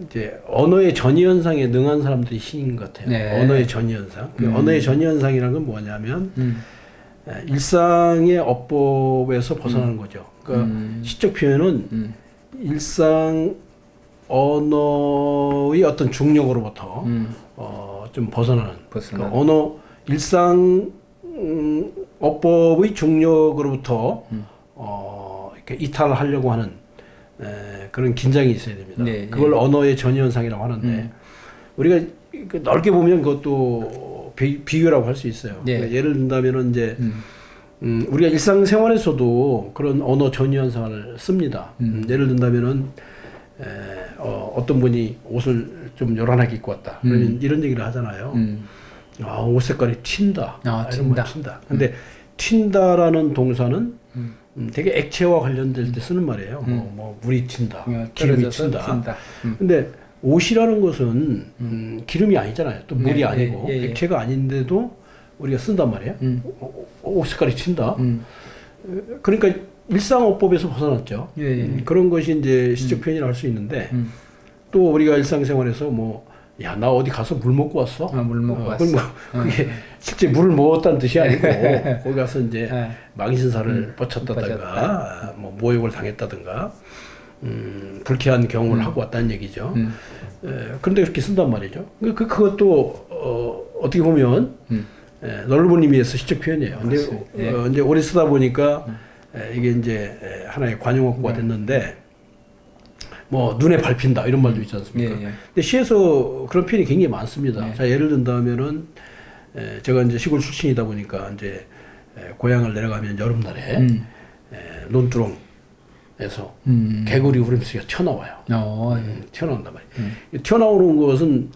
이제 언어의 전이현상에 능한 사람들이 시인 것 같아요. 언어의 전이현상. 그 언어의 전이현상이라는 건 뭐냐면 일상의 어법에서 벗어나는 거죠. 그러니까 시적 표현은 일상 언어의 어떤 중력으로부터 좀 벗어나는. 그러니까 언어 일상 어법의 중력으로부터 이렇게 이탈하려고 하는 그런 긴장이 있어야 됩니다. 그걸 언어의 전이현상이라고 하는데 우리가 넓게 보면 그것도 비교라고 할 수 있어요. 그러니까 예를 든다면은 이제 우리가 일상생활에서도 그런 언어 전이현상을 씁니다. 예를 든다면은 어떤 분이 옷을 좀 요란하게 입고 왔다. 그러면 이런 얘기를 하잖아요. 옷 색깔이 튄다. 튄다. 근데 튄다라는 동사는 되게 액체와 관련될 때 쓰는 말이에요. 물이 튄다, 기름이 튄다. 근데 옷이라는 것은 기름이 아니잖아요. 또 물이 아니고 액체가 아닌데도 우리가 쓴단 말이에요. 옷 색깔이 튄다. 그러니까 일상어법에서 벗어났죠. 그런 것이 이제 시적 표현이라고 할 수 있는데 또 우리가 일상생활에서 야, 나 어디 가서 물 먹고 왔어? 물 먹고 왔어. 그게 실제 물을 먹었다는 뜻이 아니고, 거기 가서 이제 망신살을 뻗쳤다든가, 모욕을 당했다든가, 불쾌한 경험을 하고 왔다는 얘기죠. 그런데 그렇게 쓴단 말이죠. 그것도, 어떻게 보면, 넓은 의미에서 시적 표현이에요. 근데, 이제 오래 쓰다 보니까, 이게 이제 하나의 관용어구가 됐는데, 눈에 밟힌다 이런 말도 있지 않습니까? 근데 시에서 그런 표현이 굉장히 많습니다. 자, 예를 든다면은 제가 이제 시골 출신이다 보니까 이제 고향을 내려가면 여름날에 논두렁에서 개구리 울음소리가 튀어나와요. 튀어나온단 말이에요. 튀어나오는 것은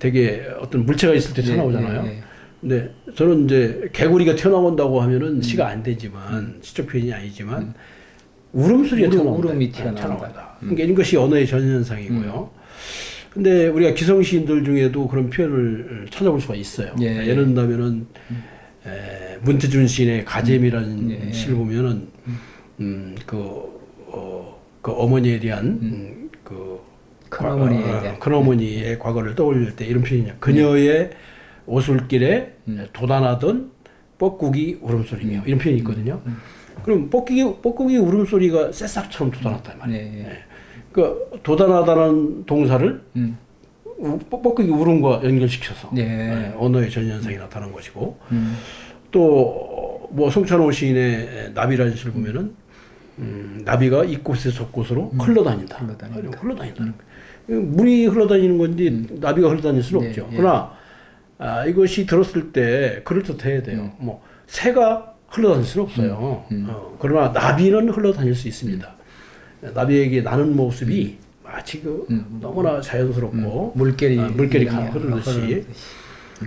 되게 어떤 물체가 있을 때 튀어나오잖아요. 근데 저는 이제 개구리가 튀어나온다고 하면은 시가 안 되지만 시적 표현이 아니지만 울음소리가 튀어나온다. 울음이 튀어나온다. 그러니까 이런 것이 언어의 전현상이고요. 근데 우리가 기성 시인들 중에도 그런 표현을 찾아볼 수가 있어요. 예. 예를 든다면은 문태준 시인의 가재미라는 시를 보면은 그 어머니에 대한 큰어머니의 과거를 떠올릴 때 이런 표현이냐. 그녀의 오솔길에 도단하던 뻐꾸기 울음소리며 이런 표현이 있거든요. 그럼 뻐꾸기 울음소리가 새싹처럼 돋아났단 말이에요. 그 도단하다는 동사를 뻐꾸기 울음과 연결시켜서 언어의 전현상이 나타난 것이고 또 뭐 송찬호 시인의 나비라는 시를 보면은 나비가 이곳에서 저곳으로 흘러다닌다. 흘러다닌다는 거예요. 물이 흘러다니는 건지 나비가 흘러다닐 수는 없죠. 그러나 이것이 들었을 때 그럴듯해야 돼요. 뭐 새가 흘러다닐 수는 없어요. 그러나 나비는 흘러다닐 수 있습니다. 나비에게 나는 모습이 마치 너무나 자연스럽고 물결이 흐르듯이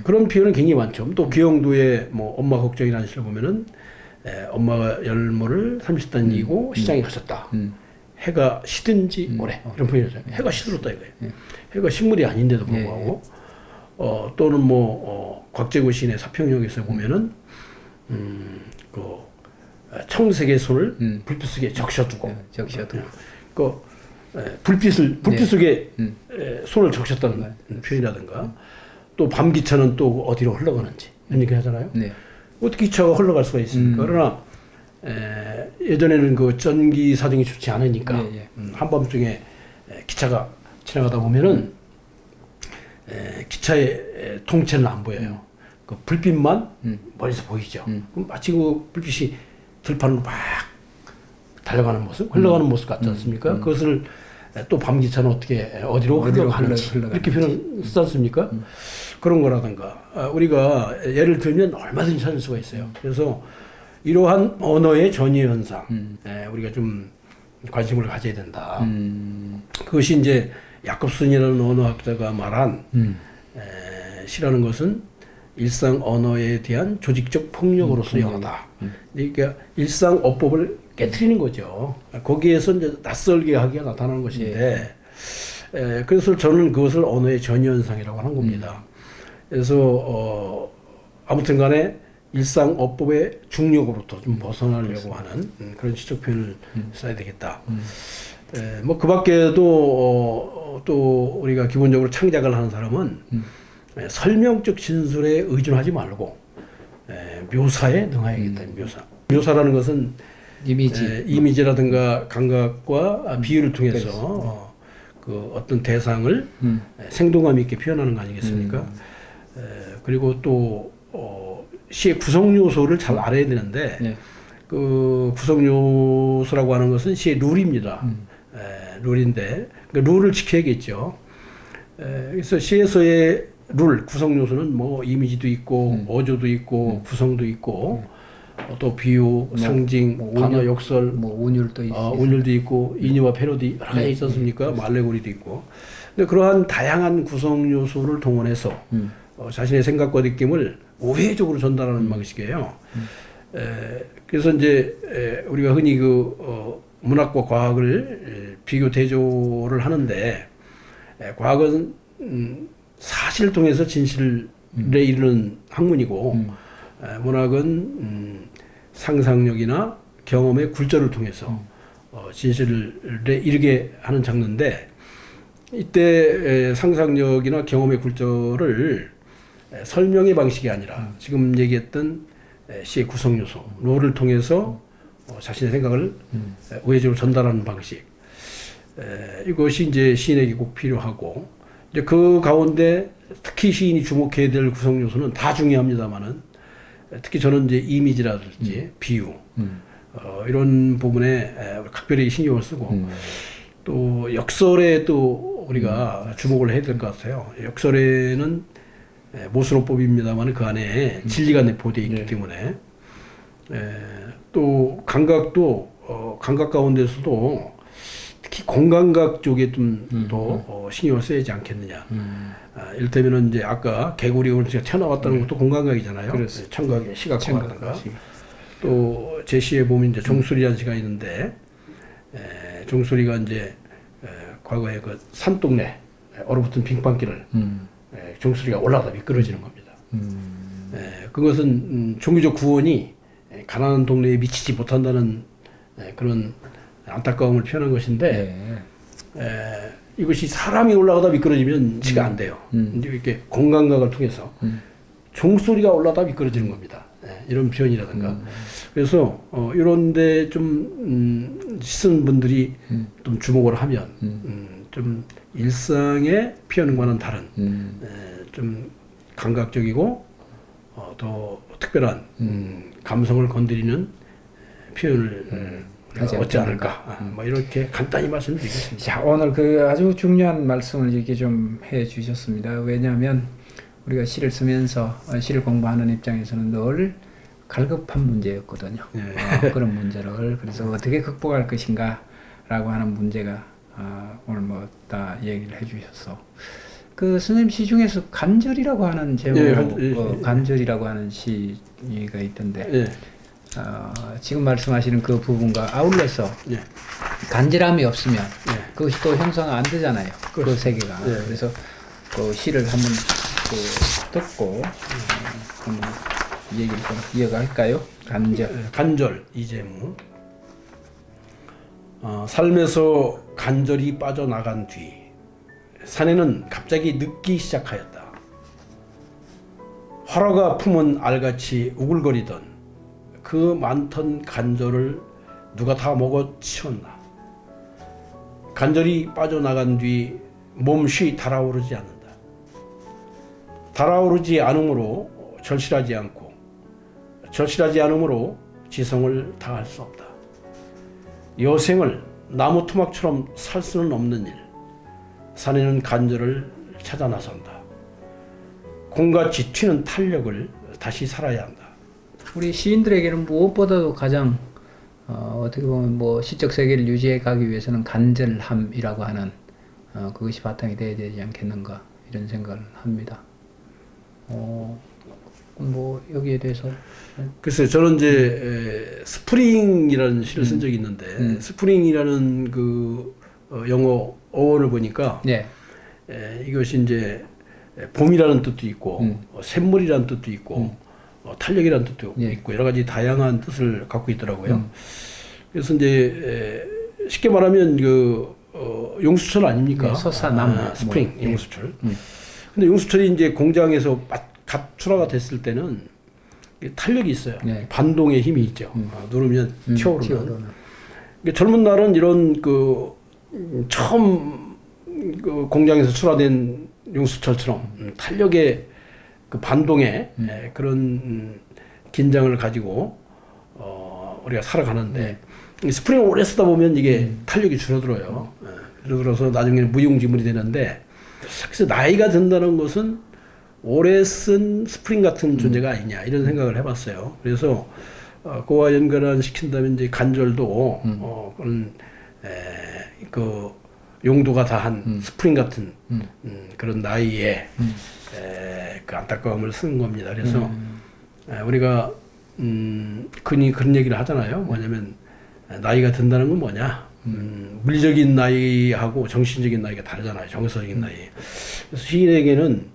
그런 표현은 굉장히 많죠. 또 기영도의 뭐 엄마 걱정이라는 시를 보면은 엄마가 열무를 30단 이고 시장에 가셨다. 해가 시든지 오래 이런 표현이죠. 해가 시들었다 이거예요. 해가 식물이 아닌데도 불구하고 또는 뭐 곽재구 시인의 사평역에서 보면은 그 청색의 손을 불빛 속에 적셔두고 그 불빛 속에 손을 적셨다는 표현이라든가 또 밤기차는 또 어디로 흘러가는지 이런 얘기 하잖아요. 어떻게 기차가 흘러갈 수가 있습니까? 그러나 예전에는 그 전기 사정이 좋지 않으니까 한밤중에 기차가 지나가다 보면은 기차의 통째는 안 보여요. 그 불빛만 멀리서 보이죠. 그럼 마치 그 불빛이 들판으로 막 달려가는 모습, 흘러가는 모습 같지 않습니까? 그것을 또 밤기차는 어디로 흘러가는지 이렇게 표현을 쓰지 않습니까? 그런 거라든가 우리가 예를 들면 얼마든지 찾을 수가 있어요. 그래서 이러한 언어의 전이 현상 우리가 좀 관심을 가져야 된다. 그것이 이제 야콥슨이라는 언어학자가 말한 시라는 것은 일상 언어에 대한 조직적 폭력으로서 영어다. 그러니까 일상 어법을 깨트리는 거죠. 거기에서 이제 낯설게 하기가 나타나는 것인데 그래서 저는 그것을 언어의 전현상이라고 하는 겁니다. 그래서 아무튼 간에 일상 어법의 중력으로부터 좀 벗어나려고 하는 그런 시적 표현을 써야 되겠다. 뭐 그 밖에도 또 우리가 기본적으로 창작을 하는 사람은 설명적 진술에 의존하지 말고 묘사에 능하야겠다. 묘사라는 것은 이미지라든가 감각과 비유를 통해서 그 어떤 대상을 생동감 있게 표현하는 거 아니겠습니까? 그리고 또 시의 구성 요소를 잘 알아야 되는데 그 구성 요소라고 하는 것은 시의 룰입니다. 룰인데 그 룰을 지켜야겠죠. 그래서 시에서의 룰 구성 요소는 뭐 이미지도 있고 어조도 있고 구성도 있고 또 비유, 상징, 반어, 역설, 운율도 있고 인유와 패러디 여러 가지 있지 않습니까? 말레고리도 있고. 근데 그러한 다양한 구성 요소를 동원해서 자신의 생각과 느낌을 우회적으로 전달하는 방식이에요. 그래서 이제 우리가 흔히 문학과 과학을 비교 대조를 하는데 과학은 사실을 통해서 진실에 이르는 학문이고 문학은 상상력이나 경험의 굴절을 통해서 진실에 이르게 하는 장르인데 이때 상상력이나 경험의 굴절을 설명의 방식이 아니라 지금 얘기했던 시의 구성 요소, 롤을 통해서 자신의 생각을 우회적으로 전달하는 방식 이것이 이제 시인에게 꼭 필요하고 이제 그 가운데 특히 시인이 주목해야 될 구성 요소는 다 중요합니다만은 특히 저는 이제 이미지라든지 비유 이런 부분에 각별히 신경을 쓰고 또 역설에 또 우리가 주목을 해야 될 것 같아요. 역설에는 모순어법입니다만 그 안에 진리가 내포되어 있기 때문에 또 감각도 감각 가운데서도 특히 공감각 쪽에 좀 더 신경을 써야지 않겠느냐. 이를테면은 이제 아까 개구리 울음소리가 튀어나왔다는 것도 공감각이잖아요. 청각의 시각과라든가 또 제 시에 보면 이제 종소리라는 시가 있는데 종소리가 이제 과거에 그 산동네 얼어붙은 빙판길을 종소리가 올라가다 미끄러지는 겁니다. 그것은 종교적 구원이 가난한 동네에 미치지 못한다는 그런 안타까움을 표현한 것인데 이것이 사람이 올라가다 미끄러지면 치가 안 돼요. 이렇게 공감각을 통해서 종소리가 올라가다 미끄러지는 겁니다. 이런 표현이라든가. 그래서 이런데 좀 시선 분들이 좀 주목을 하면 좀 일상의 표현과는 다른 좀 감각적이고 더 특별한 감성을 건드리는 표현을 얻지 않을까. 뭐 이렇게 간단히 말씀드리겠습니다. 자, 오늘 그 아주 중요한 말씀을 이렇게 좀 해주셨습니다. 왜냐하면 우리가 시를 쓰면서 시를 공부하는 입장에서는 늘 갈급한 문제였거든요. 그런 문제를 그래서 어떻게 극복할 것인가라고 하는 문제가 오늘 뭐 다 얘기를 해주셔서 그 선생님 시 중에서 간절이라고 하는 제목, 간절이라고 하는 시가 있던데 지금 말씀하시는 그 부분과 아울러서 간절함이 없으면 그것이 또 형성이 안 되잖아요. 그 세계가. 그래서 그 시를 한번 듣고 한번 얘기를 좀 이어갈까요? 간절 이재무. 삶에서 간절히 빠져나간 뒤 산에는 갑자기 늦기 시작하였다. 화로가 품은 알같이 우글거리던 그 많던 간절을 누가 다 먹어치웠나. 간절히 빠져나간 뒤 몸쉬 달아오르지 않는다. 달아오르지 않으므로 절실하지 않고 절실하지 않으므로 지성을 다할 수 없다. 여생을 나무 토막처럼 살 수는 없는 일. 산에는 간절을 찾아 나선다. 공같이 튀는 탄력을 다시 살아야 한다. 우리 시인들에게는 무엇보다도 가장 어떻게 보면 뭐 시적 세계를 유지해 가기 위해서는 간절함이라고 하는 그것이 바탕이 되어야 되지 않겠는가 이런 생각을 합니다. 뭐 여기에 대해서 글쎄요, 저는 이제 스프링이라는 시를 쓴 적이 있는데 스프링이라는 그 영어 어원을 보니까 이것이 이제 봄이라는 뜻도 있고 샘물이라는 뜻도 있고 탄력이라는 뜻도 있고 여러 가지 다양한 뜻을 갖고 있더라고요. 그래서 이제 쉽게 말하면 그 용수철 아닙니까? 서사나무 스프링 용수철. 근데 용수철이 이제 공장에서 갓 출하가 됐을 때는 탄력이 있어요. 반동의 힘이 있죠. 누르면 튀어오르는. 젊은 날은 이런 그 처음 그 공장에서 출하된 용수철처럼 탄력의 그 반동의 그런 긴장을 가지고 우리가 살아가는데 스프링을 오래 쓰다 보면 이게 탄력이 줄어들어요. 줄어들어서 나중에는 무용지물이 되는데 그래서 나이가 든다는 것은 오래 쓴 스프링 같은 존재가 아니냐 이런 생각을 해봤어요. 그래서 그와 연관을 시킨다면 이제 간절도 그런 그 용도가 다한 스프링 같은 그런 나이에 그 안타까움을 쓰는 겁니다. 그래서 우리가 흔히 그런 얘기를 하잖아요. 뭐냐면 나이가 든다는 건 뭐냐? 물리적인 나이하고 정신적인 나이가 다르잖아요. 정서적인 나이. 그래서 시인에게는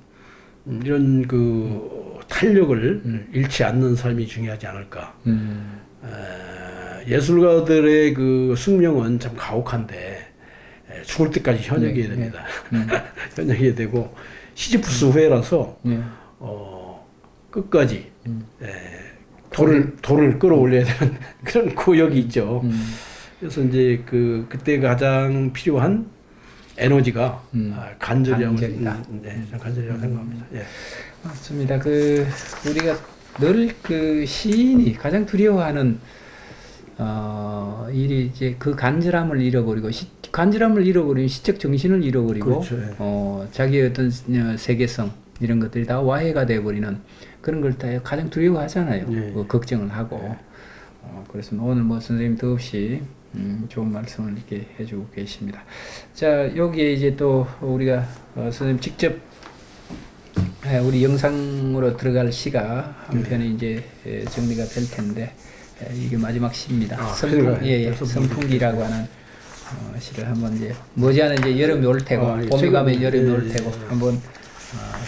이런 그 탄력을 잃지 않는 삶이 중요하지 않을까. 예술가들의 그 숙명은 참 가혹한데 죽을 때까지 현역해야 됩니다. 현역해야 되고 시지프스 후회라서 끝까지 돌을 끌어올려야 되는 그런 고역이 있죠. 그래서 이제 그때 가장 필요한 에너지가 간절이라고 생각합니다. 맞습니다. 우리가 늘 그 시인이 가장 두려워하는 일이 이제 그 간절함을 잃어버리고 간절함을 잃어버리면 시적 정신을 잃어버리고 그렇죠. 자기의 어떤 세계성 이런 것들이 다 와해가 되어버리는 그런 걸 다 가장 두려워하잖아요. 걱정을 하고 그래서 오늘 뭐 선생님 더없이 좋은 말씀을 이렇게 해주고 계십니다. 자, 여기에 이제 또 우리가 선생님 직접 우리 영상으로 들어갈 시가 한 편이 이제 정리가 될 텐데 이게 마지막 시입니다. 선풍기라고 하는 시를 한번 이제 머지않은 이제 여름이 올 테고 봄이 가면 여름이 올 테고 한번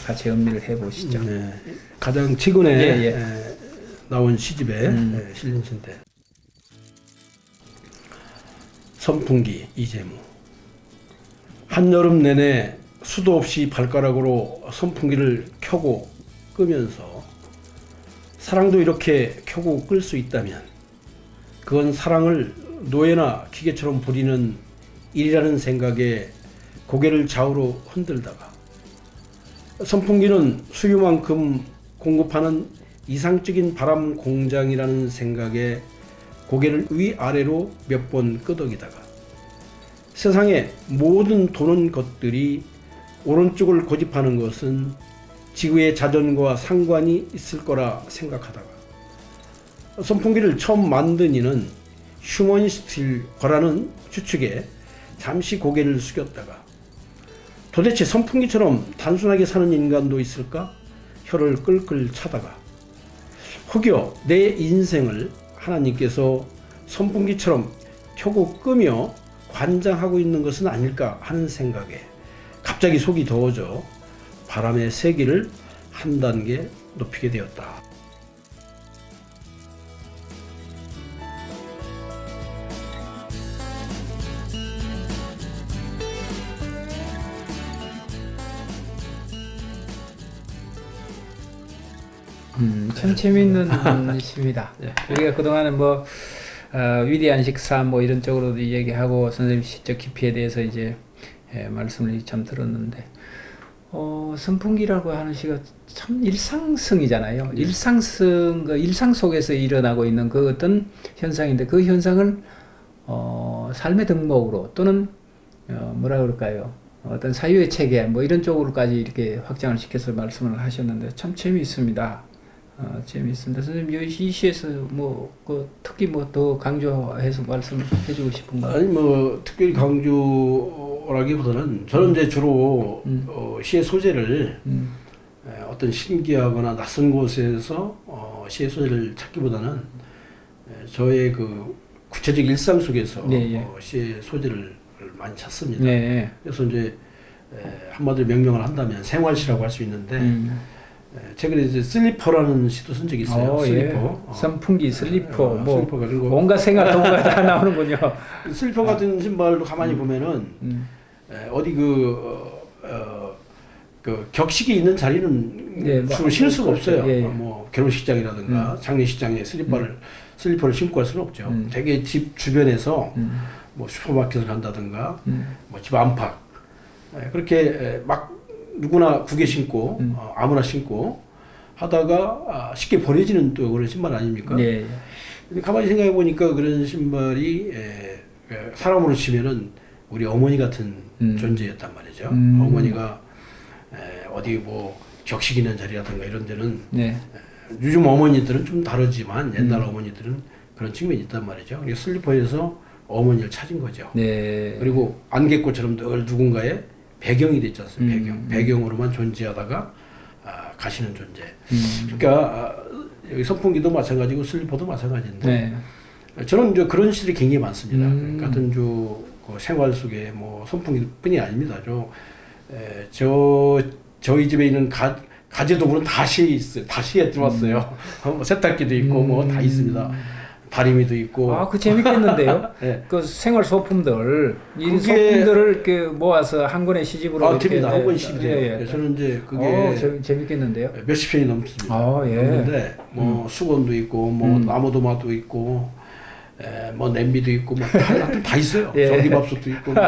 같이 음미를 해보시죠. 네. 가장 최근에 나온 시집에 실린 시인데 선풍기 이재무. 한여름 내내 수도 없이 발가락으로 선풍기를 켜고 끄면서 사랑도 이렇게 켜고 끌 수 있다면 그건 사랑을 노예나 기계처럼 부리는 일이라는 생각에 고개를 좌우로 흔들다가 선풍기는 수요만큼 공급하는 이상적인 바람 공장이라는 생각에 고개를 위아래로 몇 번 끄덕이다가 세상의 모든 도는 것들이 오른쪽을 고집하는 것은 지구의 자전과 상관이 있을 거라 생각하다가 선풍기를 처음 만든 이는 휴머니스트일 거라는 추측에 잠시 고개를 숙였다가 도대체 선풍기처럼 단순하게 사는 인간도 있을까? 혀를 끌끌 차다가 혹여 내 인생을 하나님께서 선풍기처럼 켜고 끄며 관장하고 있는 것은 아닐까 하는 생각에 갑자기 속이 더워져 바람의 세기를 한 단계 높이게 되었다. 참 재미있는 시입니다. 우리가 그동안은 뭐 위대한 식사 뭐 이런 쪽으로도 얘기하고 선생님 시적 깊이에 대해서 이제 말씀을 참 들었는데 선풍기라고 하는 시가 참 일상성이잖아요. 일상성, 그 일상 속에서 일어나고 있는 그 어떤 현상인데 그 현상을 삶의 덕목으로 또는 뭐라 그럴까요? 어떤 사유의 체계 뭐 이런 쪽으로까지 이렇게 확장을 시켜서 말씀을 하셨는데 참 재미있습니다. 재미있습니다. 선생님 이 시에서 뭐 그 특히 뭐 더 강조해서 말씀해주고 싶은 거? 아니 뭐 특별히 강조라기보다는 저는 이제 주로 시의 소재를 어떤 신기하거나 낯선 곳에서 시의 소재를 찾기보다는 저의 그 구체적 일상 속에서 시의 소재를 많이 찾습니다. 그래서 이제 한마디로 명명을 한다면 생활시라고 할 수 있는데. 최근에 이제 슬리퍼라는 시도 쓴 적이 있어요. 슬리퍼. 선풍기, 슬리퍼, 뭐 슬리퍼가 그리고 온갖 생활 도구가 다 나오는군요. 슬리퍼 같은 신발도 가만히 보면은 어디 그 격식이 있는 자리는 주로 신을 수가 없어요. 뭐 결혼식장이라든가 장례식장에 슬리퍼를 신고 갈 수는 없죠. 되게 집 주변에서 뭐 슈퍼마켓을 간다든가 뭐 집 안팎 그렇게 막 누구나 구겨 신고 아무나 신고 하다가 쉽게 버려지는 또 그런 신발 아닙니까? 근데 가만히 생각해 보니까 그런 신발이 사람으로 치면은 우리 어머니 같은 존재였단 말이죠. 어머니가 어디 뭐 격식 있는 자리라든가 이런 데는 요즘 어머니들은 좀 다르지만 옛날 어머니들은 그런 측면이 있단 말이죠. 그래서 슬리퍼에서 어머니를 찾은 거죠. 그리고 안개꽃처럼 늘 누군가의 배경이 됐지 않습니까? 배경으로만 존재하다가 가시는 존재. 그러니까 여기 선풍기도 마찬가지고 슬리퍼도 마찬가지인데 저는 이제 그런 시들이 굉장히 많습니다. 같은 그 생활 속에 뭐 선풍기뿐이 아닙니다. 저희 집에 있는 가재도구는 다 시에 있어요. 다 시에 들어왔어요. 뭐 세탁기도 있고 뭐 다 있습니다. 다리미도 있고. 그 재밌겠는데요. 그 생활 소품들, 이 소품들을 이렇게 모아서 한 권의 시집으로. 됩니다. 한 권의 시집이에요. 저는 이제 그게. 재밌겠는데요. 몇십 편이 넘습니다. 넘는데, 뭐 수건도 있고, 뭐 나무도마도 있고, 뭐 냄비도 있고, 뭐 다 있어요. 전기밥솥도 있고, 뭐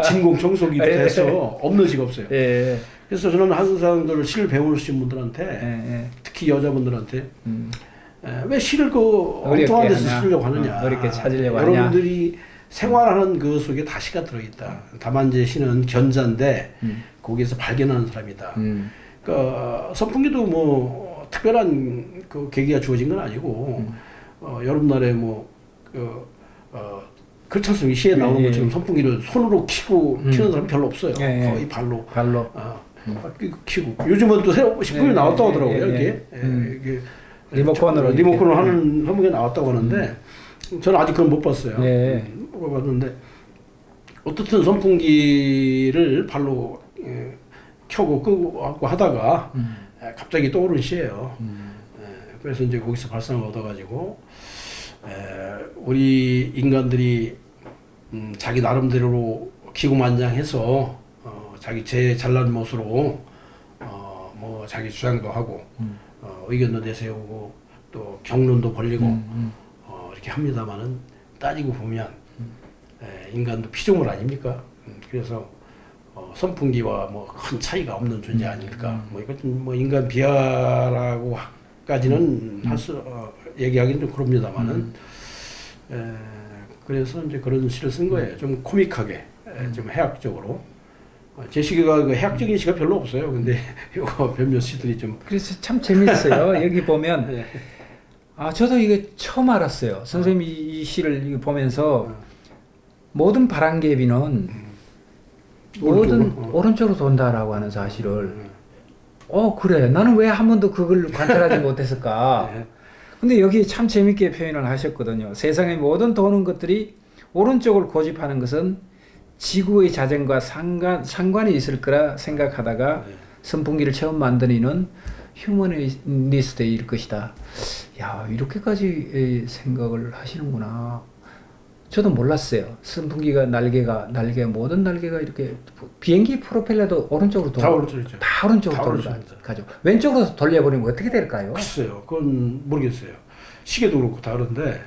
진공 청소기도 해서 없는 시가 없어요. 그래서 저는 항상 시를 배우신 분들한테, 특히 여자분들한테, 왜 시를 엉뚱한 데서 쓰려고 하느냐. 어렵게 찾으려고 하냐. 여러분들이 생활하는 그 속에 다 시가 들어있다. 다만 이제 시는 견자인데 거기에서 발견하는 사람이다. 그러니까 선풍기도 뭐 특별한 그 계기가 주어진 건 아니고 여름날에 뭐 그렇지 않습니까? 시에 나오는 것처럼 선풍기를 손으로 키는 사람 별로 없어요. 거의 발로. 키고. 요즘은 또 새로 식품이 나왔다고 하더라고요. 이게 리모컨으로 하는 선풍기가 나왔다고 하는데 저는 아직 그건 못 봤어요. 못 봤는데 어떻든 선풍기를 발로 켜고 끄고 하다가 갑자기 떠오른 시예요. 그래서 이제 거기서 발상을 얻어가지고 우리 인간들이 자기 나름대로 기고만장해서 자기 제 잘난 멋으로 뭐 자기 주장도 하고 의견도 내세우고 또 경론도 벌리고 이렇게 합니다만은 따지고 보면 인간도 피조물 아닙니까? 그래서 선풍기와 뭐 큰 차이가 없는 존재 아닐까? 뭐 이것은 뭐 인간 비하라고까지는 얘기하기는 좀 그럽니다만은 그래서 이제 그런 시를 쓴 거예요. 좀 코믹하게, 좀 해학적으로. 제 시가 그 해학적인 시가 별로 없어요. 근데 이거 몇몇 시들이 좀. 그래서 참 재밌어요. 여기 보면 저도 이게 처음 알았어요. 선생님이 이 시를 이거 보면서 모든 바람개비는 모든 오른쪽으로 돈다라고 하는 사실을 그래. 나는 왜 한 번도 그걸 관찰하지 못했을까? 근데 여기 참 재밌게 표현을 하셨거든요. 세상의 모든 도는 것들이 오른쪽을 고집하는 것은 지구의 자전과 상관이 있을 거라 생각하다가 선풍기를 처음 만든 이는 휴머니스트일 것이다. 야, 이렇게까지 생각을 하시는구나. 저도 몰랐어요. 선풍기가 모든 날개가 이렇게 비행기 프로펠러도 오른쪽으로 다 오른쪽이죠. 다 오른쪽으로 가죠. 왼쪽으로 돌려버리면 어떻게 될까요? 글쎄요. 그건 모르겠어요. 시계도 그렇고 다른데.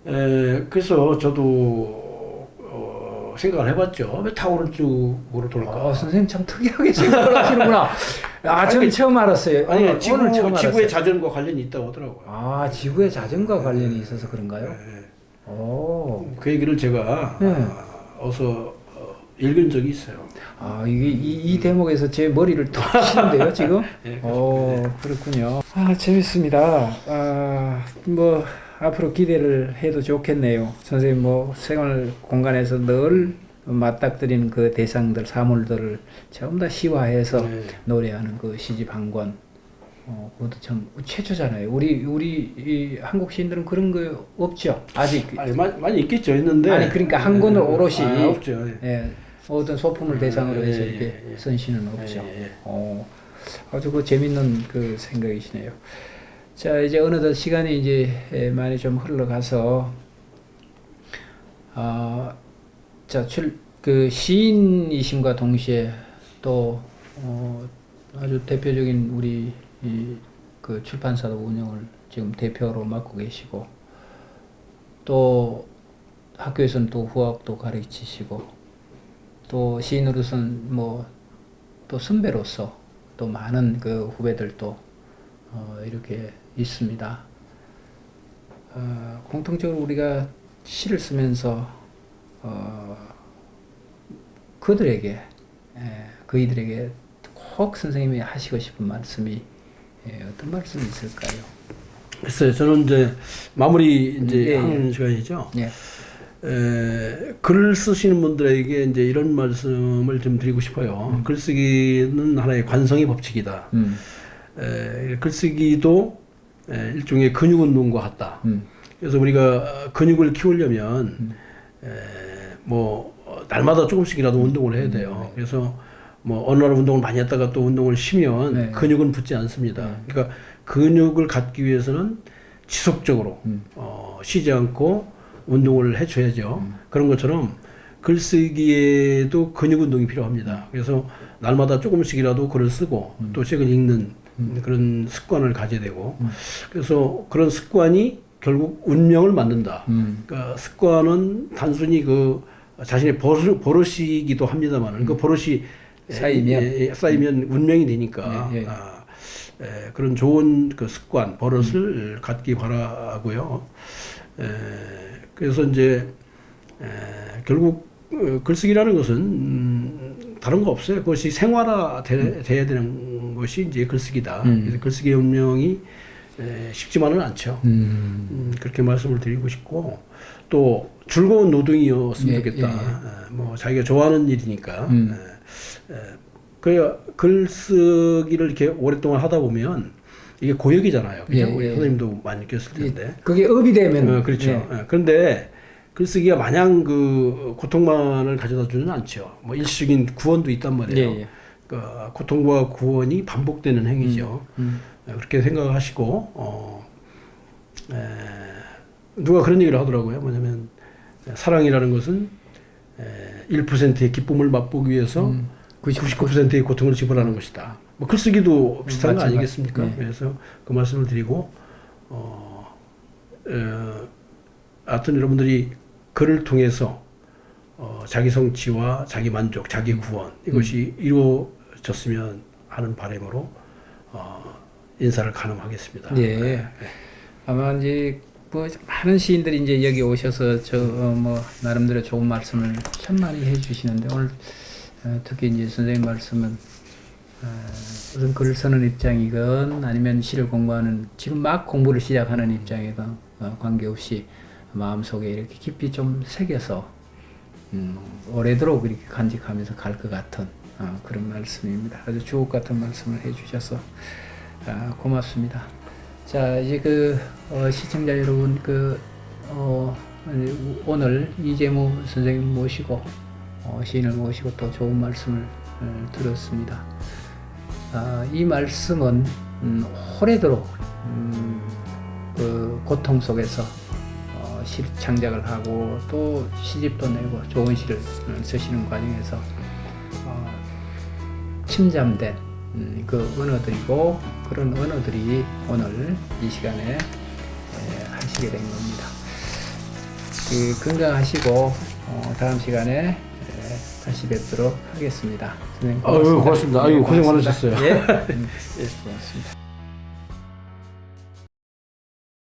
네. 그래서 저도 생각을 해봤죠. 왜 다 오른쪽으로 돌까? 선생님 참 특이하게 생각을 하시는구나. 저는 처음 알았어요. 아니, 오늘 처음 알았어요. 지구의 자전과 관련이 있다고 하더라고요. 지구의 자전과 관련이 있어서 그런가요? 네. 오. 그 얘기를 제가 어서 읽은 적이 있어요. 이 대목에서 제 머리를 또 치는데요, 지금? 네, 그렇군요. 재밌습니다. 뭐, 앞으로 기대를 해도 좋겠네요. 선생님, 뭐, 생활 공간에서 늘 맞닥뜨리는 그 대상들, 사물들을 전부 다 시화해서 노래하는 그 시집 한 권. 그것도 참 최초잖아요. 우리 이 한국 시인들은 그런 거 없죠. 아직. 많이 있겠죠. 있는데. 그러니까 한 권을 오롯이. 없죠. 어떤 소품을 대상으로 해서 이렇게 쓴 시는 없죠. 아주 그 재밌는 그 생각이시네요. 자, 이제 어느덧 시간이 이제 많이 좀 흘러가서, 그 시인이심과 동시에 또, 아주 대표적인 우리 그 출판사도 운영을 지금 대표로 맡고 계시고, 또 학교에서는 또 후학도 가르치시고, 또 시인으로서는 뭐 또 선배로서 또 많은 그 후배들도 이렇게 있습니다. 공통적으로 우리가 시를 쓰면서 그들에게 그이들에게 꼭 선생님이 하시고 싶은 말씀이 어떤 말씀이 있을까요? 글쎄요, 저는 이제 마무리 하는 시간이죠. 글을 쓰시는 분들에게 이제 이런 말씀을 좀 드리고 싶어요. 글쓰기는 하나의 관성의 법칙이다. 글쓰기도 일종의 근육 운동과 같다. 그래서 우리가 근육을 키우려면 뭐 날마다 조금씩이라도 운동을 해야 돼요. 그래서 뭐 어느 날 운동을 많이 했다가 또 운동을 쉬면 근육은 붙지 않습니다. 그러니까 근육을 갖기 위해서는 지속적으로 쉬지 않고 운동을 해줘야죠. 그런 것처럼 글쓰기에도 근육 운동이 필요합니다. 그래서 날마다 조금씩이라도 글을 쓰고 또 책을 읽는 그런 습관을 가져야 되고, 그래서 그런 습관이 결국 운명을 만든다. 그러니까 습관은 단순히 그 자신의 버릇이기도 합니다만 그 버릇이 쌓이면 운명이 되니까 그런 좋은 그 습관, 버릇을 갖기 바라고요. 그래서 이제 결국 글쓰기라는 것은 다른 거 없어요. 그것이 생활화 돼야 되는 것이 이제 글쓰기다. 그래서 글쓰기의 운명이 쉽지만은 않죠. 그렇게 말씀을 드리고 싶고, 또 즐거운 노동이었으면 좋겠다. 뭐 자기가 좋아하는 일이니까. 그래야 글쓰기를 이렇게 오랫동안 하다 보면 이게 고역이잖아요. 그죠? 우리 선생님도 많이 느꼈을 텐데. 그게 업이 되면. 그렇죠. 그런데 글쓰기가 마냥 그 고통만을 가져다 주는 않죠. 뭐 일시적인 구원도 있단 말이에요. 예, 예. 그러니까 고통과 구원이 반복되는 행위죠. 그렇게 생각하시고 누가 그런 얘기를 하더라고요. 뭐냐면 사랑이라는 것은 1%의 기쁨을 맛보기 위해서 99%의 고통을 지불하는 것이다. 뭐 글쓰기도 비슷한 거 아니겠습니까? 네. 그래서 그 말씀을 드리고 하여튼 여러분들이 글을 통해서 자기 성취와 자기 만족, 자기 구원 이것이 이루어졌으면 하는 바람으로 인사를 가능하겠습니다. 예. 네. 아마 이제 뭐 많은 시인들이 이제 여기 오셔서 저 뭐 나름대로 좋은 말씀을 참 많이 해주시는데 오늘 특히 이제 선생님 말씀은 무슨 글을 쓰는 입장이건 아니면 시를 공부하는 지금 막 공부를 시작하는 입장이건 관계없이 마음속에 이렇게 깊이 좀 새겨서 오래도록 이렇게 간직하면서 갈 것 같은 그런 말씀입니다. 아주 주옥 같은 말씀을 해주셔서 고맙습니다. 자, 이제 그 시청자 여러분 오늘 이재무 선생님 모시고 시인을 모시고 또 좋은 말씀을 들었습니다. 이 말씀은 오래도록 그 고통 속에서 시 창작을 하고 또 시집도 내고 좋은 시를 쓰시는 과정에서 침잠된 그 언어들이고 그런 언어들이 오늘 이 시간에 하시게 된 겁니다. 건강하시고 다음 시간에 다시 뵙도록 하겠습니다. 선생님 고맙습니다. 고맙습니다. 고생 많으셨어요. 예, 고맙습니다.